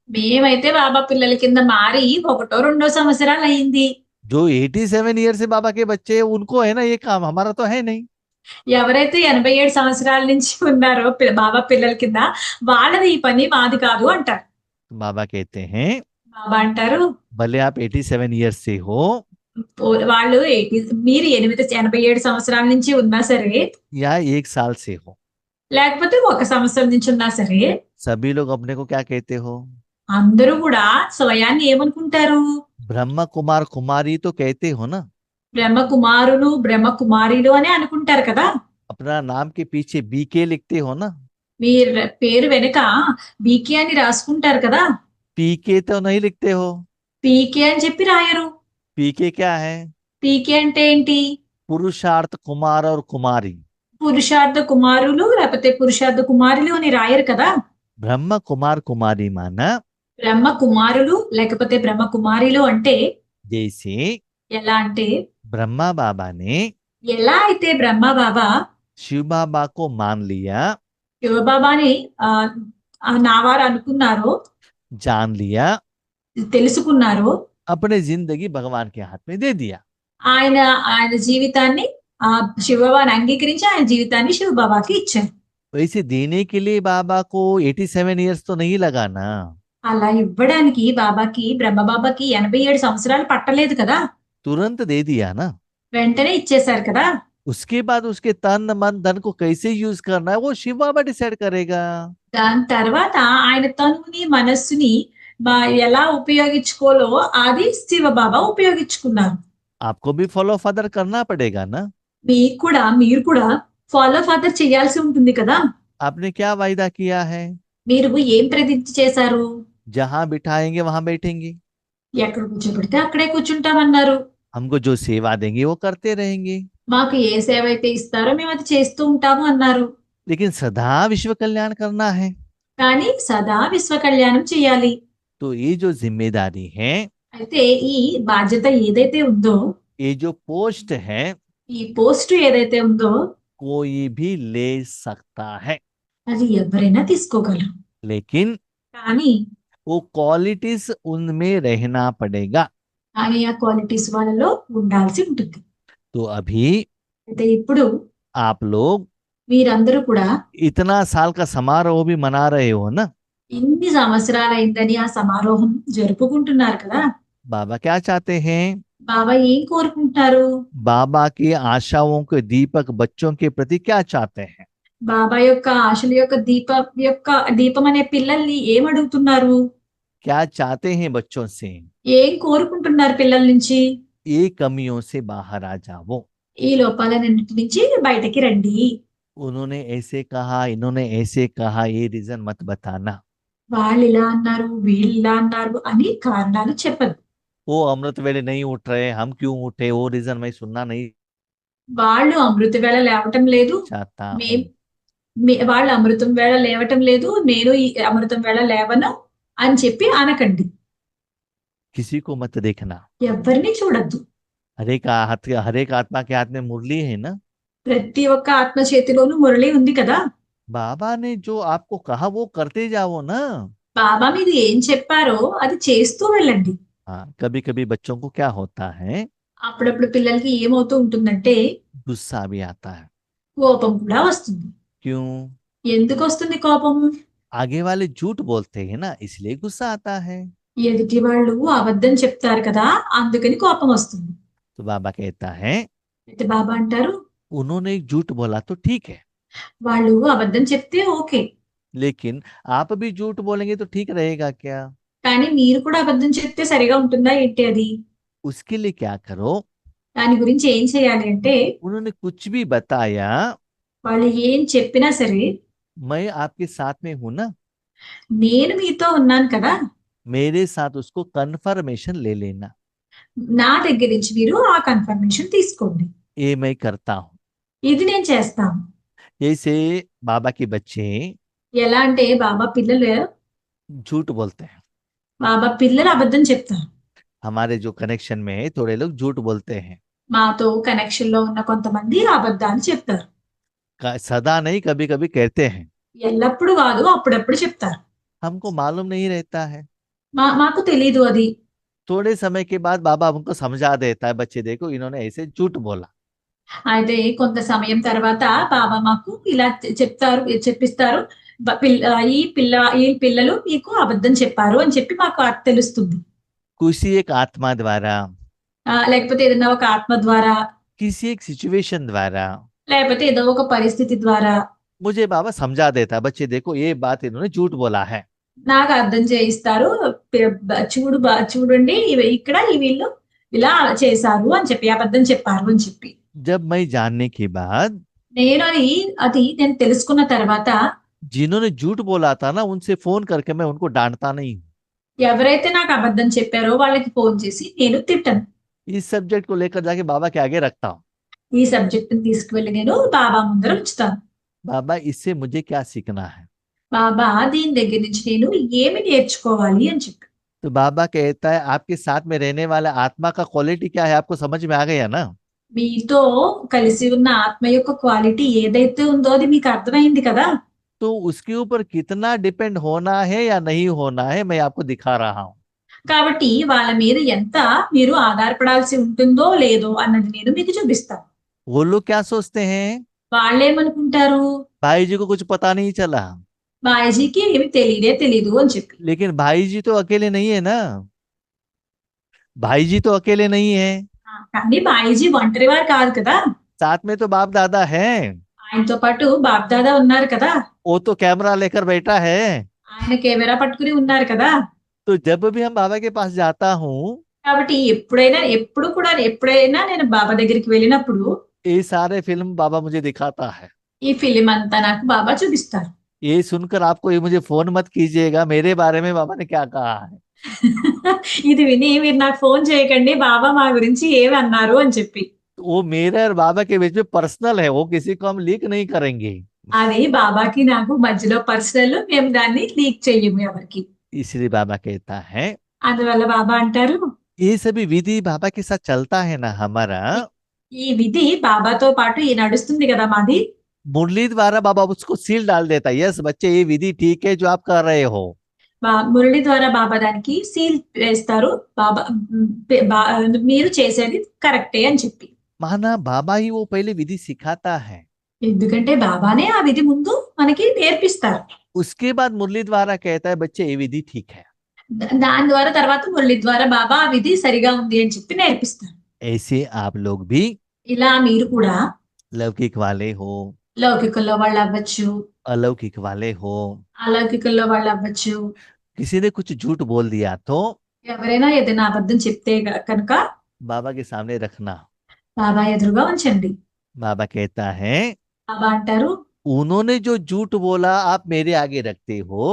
మేమైతే బాబా పిల్లల కింద మారి ఒకటో రెండో సంవత్సరాలు అయింది. जो 87 ईयर से बाबा के बच्चे हैं, उनको है ना ये काम, हमारा तो है नहीं। ఎవరైతే 87 సంవత్సరాల నుంచి ఉన్నారో బాబా పిల్లల కింద, వాళ్ళది ఈ పని, మాది కాదు అంటారు. तो बाबा कहते हैं బాబా అంటారు, भले आप 87 ईयर से हो వాళ్ళు మీరు 87 సంవత్సరాల నుంచి ఉన్నా సరే, या 1 साल से हो, లేకపోతే ఒక సంవత్సరం నుంచి ఉన్నా సరే, सभी लोग अपने को क्या कहते हो? అందరూ కూడా స్వయాన్ని ఏమనుకుంటారు? ब्रह्म कुमार कुमारी तो कहते हो ना। బ్రహ్మ కుమారులు, బ్రహ్మ కుమారీలు అని అనుకుంటారు కదా. अपना नाम के पीछे बीके लिखते हो ना। మీరు పేరు వెనుక బీకే అని రాసుకుంటారు కదా. पीके तो नहीं लिखते हो। పీకే అని చెప్పి రాయరు. पीके क्या है? పీకే అంటే ఏంటి? पुरुषार्थ कुमार और कुमारी। పురుషార్థ కుమారులు లేకపోతే పురుషార్థ కుమారులు అని రాయరు కదా. ब्रह्म कुमार कुमारी माना బ్రహ్మ కుమారులు లేకపోతే బ్రహ్మ కుమారిలు అంటే जैसे ఎలా అంటే, ब्रह्मा बाबा ने ఎలా అయితే బ్రహ్మ బాబా शिव बाबा को मान लिया, శివబాబాని నావారు అనుకున్నారో, जान लिया, తెలుసుకున్నారో, अपने जिंदगी भगवान के हाथ में दे दिया। ఆయన ఆయన జీవితాన్ని శివబాబాని అంగీకరించి ఆయన జీవితాన్ని శివబాబాకి ఇచ్చారు. वैसे देने के लिए बाबा को 87 ईयर्स तो नहीं लगा ना। అలా ఇవ్వడానికి బాబాకి, బ్రహ్మ బాబాకి 87 సంవత్సరాలు పట్టలేదు కదా. तुरंत दे दिया ना। వెంటనే ఇచ్చేశారు కదా. उसके बाद उसके तन मन धन को कैसे यूज करना है वो शिव बाबा डिसाइड करेगा। దాని తర్వాత ఆయన తనుని మనస్సుని ఎలా ఉపయోగించుకోలో అది శివబాబా ఉపయోగించుకున్నారు. आपको भी फॉलो फादर करना पड़ेगा ना। మీరు కూడా ఫాలో ఫాదర్ చేయాల్సి ఉంటుంది కదా. आपने क्या वायदा किया है? మీరు ఏం ప్రతిజ్ఞ చేశారు? जहां बिठाएंगे वहां बैठेंगे, ఎక్కడ కూర్చోబెడితే అక్కడే కూర్చుంటామన్నారు. हमको जो सेवा देंगे वो करते रहेंगे, మాకు ఏ సేవ అయితే ఇస్తారో మేము అది చేస్తూ ఉంటాము అన్నారు. लेकिन सदा विश्व कल्याण करना है। కానీ సదా విశ్వ కళ్యాణం చేయాలి. तो ये जो जिम्मेदारी है, అయితే ఈ బాధ్యత ఏదైతే ఉందో, ये जो पोस्ट है, ఈ పోస్ట్ ఏదైతే ఉందో कोई भी ले सकता है, అది ఎవరైనా తీసుకోగలరు. लेकिन కానీ वो क्वालिटीज उनमें रहना पड़ेगा। కానీ ఆ క్వాలిటీస్ వాళ్ళలో ఉండాల్సి ఉంటుంది. तो अभी అయితే ఇప్పుడు आप लोग మీరందరూ కూడా इतना साल का समारोह भी मना रहे हो ना। ఇన్ని సంవత్సరాలైందని ఆ సమారోహం జరుపుకుంటున్నారు కదా. बाबा क्या चाहते हैं? బాబా ఏం కోరుకుంటున్నారు? बाबा की आशाओं के दीपक बच्चों के प्रति क्या चाहते हैं? బాబా యొక్క ఆశల యొక్క దీపం అనే పిల్లల్ని ఏం అడుగుతున్నారు? क्या चाहते हैं बच्चों से? ఏం కోరుకుంటున్నారు పిల్లల నుంచి? ये कमियों से बाहर आ जाओ। ఈ లోపాలన్నింటి నుంచి బయటకి రండి. उन्होंने ऐसे कहा, इन्होंने ऐसे कहा, ये रीजन मत बताना। వాళ్ళు ఇలా అన్నారు, వీళ్ళు ఇలా అన్నారు అని కారణాలు చెప్పదు. वो अमृत वेले नहीं उठ रहे, हम क्यों उठे, वो रीजन मैं सुनना नहीं వాళ్ళు అమృత వేళ లేవటం లేదు, चाहता మేం हूं। వాళ్ళు అమృతం వేళ లేవటం లేదు, నేను ఈ అమృతం వేళ లేవను అని చెప్పి అనకండి. किसी को मत देखना। ఎవరిని చూడొద్దు. हर एक आत्मा के हाथ में मुरली है ना। ప్రతి ఒక్క ఆత్మ చేతిలోనూ మురళి ఉంది కదా. बाबा ने जो आपको कहा वो करते जाओ ना। బాబా మీరు ఏం చెప్పారో అది చేస్తూ వెళ్ళండి. हाँ, कभी कभी बच्चों को क्या होता है, అప్పుడప్పుడు పిల్లలకి ఏమవుతూ ఉంటుందంటే गुस्सा भी आता है। కోపం కూడా వస్తుంది. क्यों? ఎందుకు వస్తుంది కోపం? आगे वाले झूठ बोलते हैं ना, इसलिए गुस्सा आता है। ఎదుటి వాళ్ళు అబద్ధం చెప్తారు కదా, అందుకని కోపం వస్తుంది. तो बाबा कहता है అయితే బాబా అంటారు, उन्होंने एक झूठ बोला तो ठीक है, వాళ్ళు అబద్ధం చెప్తే ఓకే, लेकिन आप भी झूठ बोलेंगे तो ठीक रहेगा क्या? కానీ మీరు కూడా అబద్ధం చెప్తే సరిగా ఉంటుందా ఏంటి అది? उसके लिए क्या करो, దాని గురించి ఏం చేయాలి అంటే, उन्होंने कुछ भी बताया, వాళ్ళు ఏం చెప్పినా సరే मैं आपके साथ में हूं ना, నేను మీతో ఉన్నాను కదా, मेरे साथ उसको कन्फर्मेशन ले लेना। నా దగ్గర నుంచి మీరు ఆ కన్ఫర్మేషన్ తీసుకోండి. ये मैं करता हूँ। ఇది నేను చేస్తాను. जैसे बाबा के बच्चे ఎలా అంటే బాబా పిల్లలు झूठ बोलते हैं, అబద్ధం చెప్తారు. हमारे जो कनेक्शन में है थोड़े लोग झूठ बोलते हैं। మాతో కనెక్షన్ లో ఉన్న కొంతమంది అబద్ధాలు చెప్తారు. सदा नहीं, कभी कभी कहते हैं, ఎల్లప్పుడు కాదు, అప్పుడప్పుడు చెప్తారు. हमको मालूम नहीं रहता है। మాకు తెలీదు అది. थोड़े समय के बाद बाबा उनको समझा देता है, बच्चे देखो इन्होंने ऐसे झूठ बोला। అయితే కొంత సమయం తర్వాత బాబా మాకు ఇలా చెప్పిస్తారు. ఈ పిల్లలు మీకు అబద్ధం చెప్పారు అని చెప్పి మాకు తెలుస్తుంది. किसी एक आत्मा द्वारा, లేకపోతే ఏదైనా ఒక ఆత్మ ద్వారా, किसी एक सिचुएशन द्वारा లేకపోతే ఏదో ఒక పరిస్థితి ద్వారా मुझे बाबा समझा देता है, बच्चे देखो ये बात इन्होंने झूठ बोला है। నాకు అర్థం చేయిస్తారు. చూడండి ఇక్కడ వీళ్ళు ఇలా చేశారు అని చెప్పి, అబద్ధం చెప్పారు అని చెప్పి. जब मैं जानने के बाद నేను తెలుసుకున్న తర్వాత जिन्होंने झूठ बोला था ना, उनसे फोन करके मैं उनको डांटता नहीं हूँ। ఎవరైతే నాకు అబద్ధం చెప్పారో వాళ్ళకి ఫోన్ చేసి నేను తిట్టను. इस सब्जेक्ट को लेकर जाके बाबा के आगे रखता हूँ। ఈ సబ్జెక్ట్ ని తీసుకువెళ్ళి నేను బాబా ముందర ఉంచుతాను. बाबा इससे मुझे क्या सीखना है? బాబా దీని దగ్గర నుంచి నేను ఏమి నేర్చుకోవాలి అని చెప్పి. तो बाबा कहता है आपके साथ में रहने वाला आत्मा का क्वालिटी क्या है, आपको समझ में आ गया ना? మీతో కలిసి ఉన్న ఆత్మ యొక్క క్వాలిటీ ఏదైతే ఉందో అది మీకు అర్థమైంది కదా. तो उसके ऊपर कितना डिपेंड होना है या नहीं होना है, मैं आपको दिखा रहा हूँ। కాబట్టి వాళ్ళ మీద ఎంత మీరు ఆధారపడాల్సి ఉంటుందో లేదో అన్నది నేను మీకు చూపిస్తాను. वो लोग क्या सोचते हैं? వాళ్ళేమనుకుంటారు, भाई जी को कुछ पता नहीं चला, బాయిజీకి ఏమి తెలీదు అని చెప్పి. लेकिन भाई जी तो अकेले नहीं है ना, भाई जी तो अकेले नहीं है, కానీ బాయిజీ ఒంటరి వారు కాదు కదా, साथ में तो बाप दादा है, ఆయనతో పాటు బాప్ దాదా ఉన్నారు కదా, वो तो कैमरा लेकर बैठा है। ఆయన కెమెరా పట్టుకుని ఉన్నారు కదా. तो जब भी हम बाबा के पास जाता हूँ, కాబట్టి ఎప్పుడైనా నేను బాబా దగ్గరికి వెళ్ళినప్పుడు ये सारे फिल्म बाबा मुझे दिखाता है। ఈ ఫిలిం అంతా నాకు బాబా చూపిస్తారు. ये सुनकर आपको ये मुझे फोन मत कीजिएगा, मेरे बारे में बाबा ने क्या कहा है। ఇది విని మీరు నాకు ఫోన్ చేయకండి, బాబా మా గురించి ఏమి అన్నారు అని చెప్పి. वो मेरे और बाबा के बीच में पर्सनल है, वो किसी को हम लीक नहीं करेंगे। అది బాబాకి నాకు మధ్యలో పర్సనల్, మేము దాన్ని లీక్ చెయ్యము ఎవరికి. इसलिए बाबा कहता है అందువల్ల బాబా అంటారు, ये सभी विधि बाबा के साथ चलता है ना हमारा, ఈ విధి బాబాతో పాటు ఈ నడుస్తుంది కదా మాది. मुरली द्वारा बाबा उसको सील डाल देता है, यस बच्चे ये विधि ठीक है जो आप कर रहे हो। మురళి ద్వారా బాబా దానికి సీల్ వేస్తారు, బాబా మీరు చేసేది కరెక్టే అని చెప్పి. माना बाबा ही वो पहले विधि सिखाता है, ఎందుకంటే బాబానే ఆ విధి ముందు మనకి నేర్పిస్తారు. उसके बाद मुरली द्वारा कहता है बच्चे ये विधि ठीक है। దాని ద్వారా తర్వాత మురళి ద్వారా బాబా ఆ విధి సరిగా ఉంది అని చెప్పి నేర్పిస్తారు. ऐसे आप लोग भी ఇలా మీరు కూడా लौकिक वाले हो, లౌకికంలో వాళ్ళు అవ్వచ్చు, अलौकिक वाले हो, అలౌకికంలో వాళ్ళు అవ్వచ్చు. किसी ने कुछ झूठ बोल दिया तो ఎవరైనా ఏదైనా అబద్ధం చెప్తే కనుక बाबा के सामने रखना। బాబా ఎదురుగా ఉంచండి. बाबा कहता है బాబా అంటారు, उन्होंने जो झूठ बोला आप मेरे आगे रखते हो,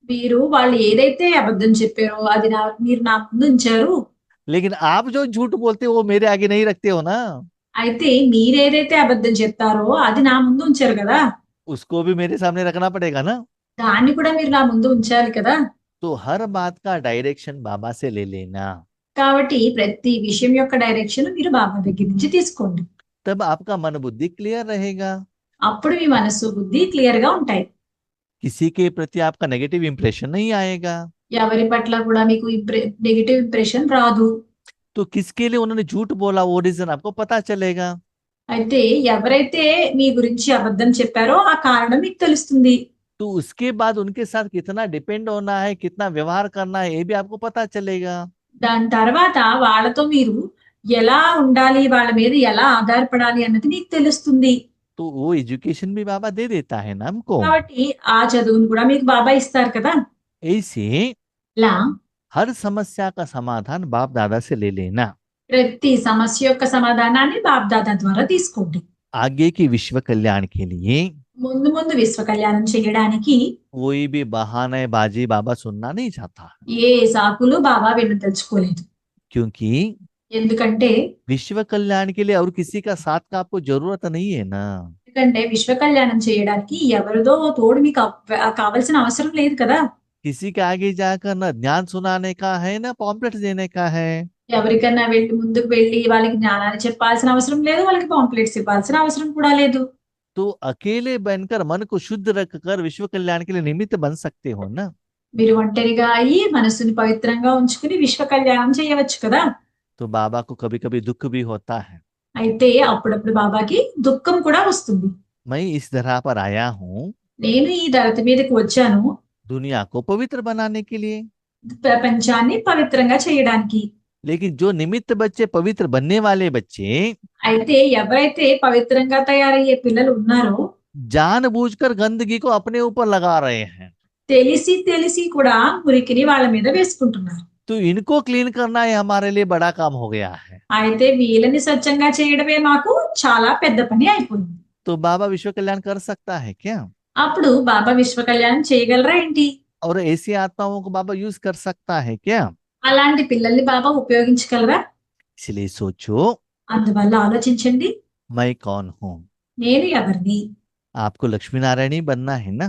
మీరు వాళ్ళు ఏదైతే అబద్ధం చెప్పారో అది మీరు నా ముందు ఉంచారు. लेकिन आप जो झूठ बोलते हो वो मेरे आगे नहीं रखते हो ना, అయితే మీరేదైతే అబద్ధం చెప్తారో అది నా ముందు ఉంచారు కదా, उसको भी मेरे सामने रखना पड़ेगा ना। దాన్ని కూడా మీరు నా ముందు ఉంచాలి కదా. तो हर बात का डायरेक्शन बाबा से ले लेना, కాబట్టి ప్రతి విషయం యొక్క డైరెక్షన్ మీరు బాబా దగ్గర నుంచి తీసుకోండి. तब आपका मन बुद्धि क्लियर रहेगा, అప్పుడు మీ మనస్సు బుద్ధి క్లియర్ గా ఉంటాయి. किसी के प्रति आपका नेगेटिव इंप्रेशन नहीं आएगा। ఎవరి పట్ల కూడా మీకు నెగటివ్ ఇంప్రెషన్ రాదు. तो किसके लिए उन्होंने झूठ बोला वो रीजन आपको पता चलेगा। అయితే ఎవరైతే మీ గురించి అబద్ధం చెప్పారో ఆ కారణం మీకు తెలుస్తుంది. तो उसके बाद उनके साथ कितना डिपेंड होना है, कितना व्यवहार करना है, ये भी आपको पता चलेगा। దాని తర్వాత వాళ్ళతో మీరు ఎలా ఉండాలి, వాళ్ళ మీద ఎలా ఆధారపడాలి అన్నది మీకు తెలుస్తుంది. तो वो एजुकेशन भी बाबा दे देता है ना हमको। కాబట్టి ఆ చదువును కూడా మీకు బాబా ఇస్తారు కదా. ऐसे ఇలా हर समस्या का समाधान बाप दादा से ले लेना, ప్రతి సమస్య యొక్క సమాధానాన్ని బాప్ దాదా ద్వారా తీసుకోండి. आगे की विश्व कल्याण के लिए ముందు ముందు విశ్వ కళ్యాణం చేయడానికి कोई भी बहाने बाजी बाबा सुनना नहीं चाहता, ఏ సాకులు బాబా వినదలుచుకోలేదు. क्योंकि ఎందుకంటే विश्व कल्याण के लिए और किसी का साथ का आपको जरूरत नहीं है ना। ఎందుకంటే విశ్వ కళ్యాణం చేయడానికి ఎవరిదో తోడు మీకు కావాల్సిన అవసరం లేదు కదా. किसी के आगे जाकर ना ज्ञान सुनाने का है ना पॉम्पलेट देने का है। ఎవరికన్నా ముందుకు వెళ్ళి వాళ్ళకి జ్ఞానాన్ని చెప్పాల్సిన అవసరం లేదు, వాళ్ళకి పాంప్లెట్స్ ఇవ్వాల్సిన అవసరం కూడా లేదు. तो अकेले बनकर मन को शुद्ध रखकर विश्व कल्याण के लिए निमित्त बन सकते हो ना। మీరు ఒంటరిగా అయ్యి మనసుని పవిత్రంగా ఉంచుకుని విశ్వ కళ్యాణం చేయవచ్చు కదా. तो बाबा को कभी कभी दुख भी होता है। అయితే అప్పుడప్పుడు బాబాకి దుఃఖం కూడా వస్తుంది. मैं इस धरा पर आया हूँ నేను ఈ ధరతి మీదకి వచ్చాను दुनिया को पवित्र बनाने के लिए, ప్రపంచాన్ని పవిత్రంగా చేయడానికి. लेकिन जो निमित्त बच्चे, पवित्र बनने वाले बच्चे, అయితే ఎవరైతే పవిత్రంగా తయారయ్యే పిల్లలు ఉన్నారో जानबूझकर गंदगी को अपने ऊपर लगा रहे हैं। తెలిసి తెలిసి కూడా మురికిని వాళ్ళ మీద వేసుకుంటున్నారు. तो इनको क्लीन करना ये हमारे लिए बड़ा काम हो गया है। అయితే వీళ్ళని స్వచ్ఛంగా చేయడమే మాకు చాలా పెద్ద పని అయిపోయింది. तो बाबा विश्व कल्याण कर सकता है क्या? అప్పుడు బాబా విశ్వ కళ్యాణం చేయగలరా ఏంటి? और ऐसी आत्माओं को बाबा यूज कर सकता है क्या? అలాంటి పిల్లల్ని బాబా ఉపయోగించగలరా? इसलिए सोचो, అందువల్ల ఆలోచించండి, मैं कौन हूँ? నేను ఎవరిని? आपको लक्ष्मी नारायण ही बनना है ना।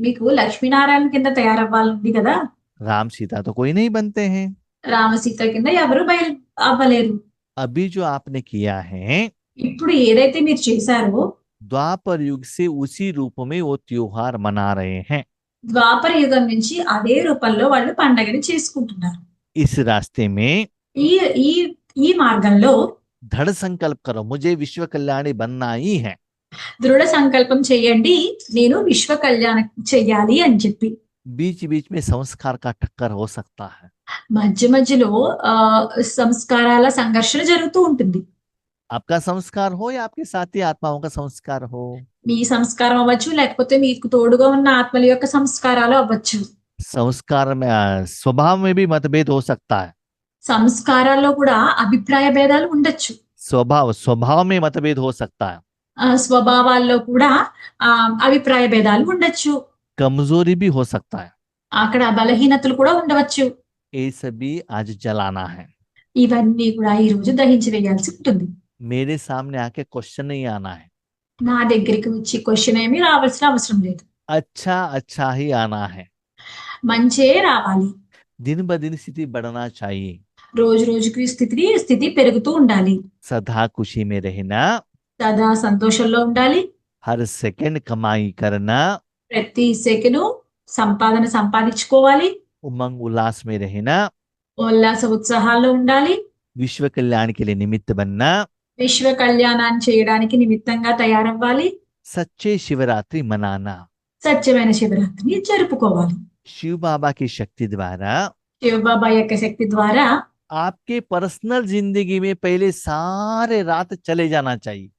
మీకు లక్ష్మీనారాయణ కింద తయారవ్వాలంది కదా. राम सीता तो कोई नहीं बनते हैं। రామసీత కింద ఎవరు బయలు అవ్వలేరు. अभी जो आपने किया है, ఇప్పుడు ఏదైతే మీరు చేశారో द्वापर युग से उसी रूप में वो त्योहार मना रहे हैं। ద్వాపర యుగం నుంచి అదే రూపంలో వాళ్ళు పండగని చేసుకుంటున్నారు. इस रास्ते में ఈ ఈ ఈ మార్గంలో दृढ़ संकल्प करो, मुझे विश्व कल्याणी बनना ही है। దృఢ సంకల్పం చేయండి, నేను విశ్వ కళ్యాణం చెయ్యాలి అని చెప్పి. बीच बीच में संस्कार का टक्कर हो सकता है। మధ్య మధ్యలో సంస్కారాల సంఘర్షణ జరుగుతూ ఉంటుంది. आपका संस्कार हो या आपके साथी आत्माओं का संस्कार हो, మీ సంస్కారం అవ్వచ్చు, లేకపోతే మీకు తోడుగా ఉన్న ఆత్మల యొక్క సంస్కారాలు అవ్వచ్చు. संस्कार में स्वभाव में भी मतभेद हो सकता है। సంస్కారాల్లో కూడా అభిప్రాయ భేదాలు ఉండొచ్చు. स्वभाव में मतभेद हो सकता है। స్వభావాల్లో కూడా అభిప్రాయ భేదాలు ఉండొచ్చు. कमजोरी भी हो सकता है। అక్కడ బలహీనతలు కూడా ఉండవచ్చు. ये सभी आज जलाना है। ఇవన్నీ కూడా ఈ రోజు దహించి వేయాల్సి ఉంటుంది. मेरे सामने आके क्वेश्चन नहीं आना है, నా దగ్గరికి వచ్చి క్వశ్చన్ ఏమీ రావాల్సిన అవసరం లేదు. अच्छा अच्छा ही आना है। మంచే రావాలి. दिन ब दिन स्थिति बढ़ना चाहिए। రోజు రోజుకి స్థితి పెరుగుతూ ఉండాలి. सदा खुशी में रहना, సదా సంతోషంలో ఉండాలి. हर सेकंड कमाई करना, ప్రతి సెకను సంపాదన సంపాదించుకోవాలి. उमंग उल्लास में रहना, ఉల్లాస ఉత్సాహాల్లో ఉండాలి. विश्व कल्याण के लिए निमित्त बनना, విశ్వ కళ్యాణాన్ని చేయడానికి నిమిత్తంగా తయారవ్వాలి. सच्चे शिवरात्रि मनाना। సత్యమైన శివరాత్రిని జరుపుకోవాలి. शिव बाबा की शक्ति द्वारा శివబాబా యొక్క శక్తి ద్వారా आपके पर्सनल जिंदगी में पहले सारे रात चले जाना चाहिए।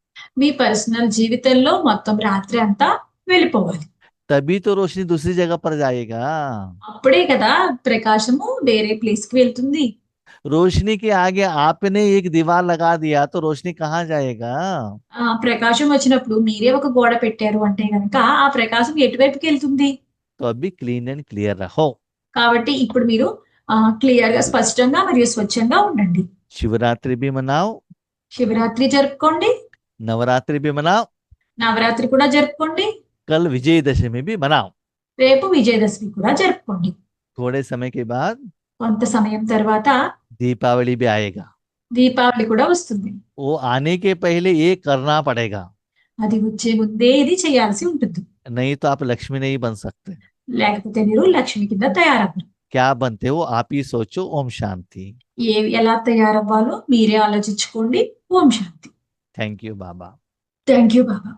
మీ పర్సనల్ జీవితంలో మొత్తం రాత్రి అంతా వెళ్ళిపోవాలి. तभी तो रोशनी दूसरी जगह पर जाएगा। అప్పుడే కదా ప్రకాశము వేరే ప్లేస్ కి వెళ్తుంది. रोशनी के आगे आपने एक दीवार लगा दिया तो रोशनी कहाँ जाएगा? ప్రకాశం వచ్చినప్పుడు మీరే ఒక గోడ పెట్టారు అంటే గనక ఆ ప్రకాశం ఎటువైపుకి వెళ్తుంది? तो अभी क्लीन एंड क्लियर रहो। కాబట్టి ఇప్పుడు మీరు క్లియర్ గా స్పష్టంగా మరియు స్వచ్ఛంగా ఉండండి. शिवरात्रि भी मनाओ, శివరాత్రి జరుపుకోండి, नवरात्रि भी मनाओ, నవరాత్రి కూడా జరుపుకోండి, कल विजयदशमी भी मनाओ। రేపు విజయదశమి కూడా జరుపుకోండి. थोड़े समय के बाद కొంత సమయం తర్వాత दीपावली भी आएगा। దీపావళి కూడా వస్తుంది. वो आने के पहले ये करना पड़ेगा, అది వచ్చే ముందే ఇది చేయాల్సి ఉంటుంది. नहीं तो आप लक्ष्मी नहीं बन सकते। లేకపోతే మీరు లక్ష్మి కింద తయారవ్వరు. क्या बनते हो आप ही सोचो। ओम शांति। ఎలా తయారవ్వాలో మీరే ఆలోచించుకోండి. ఓం శాంతి. थैंक यू बाबा। Thank you Baba.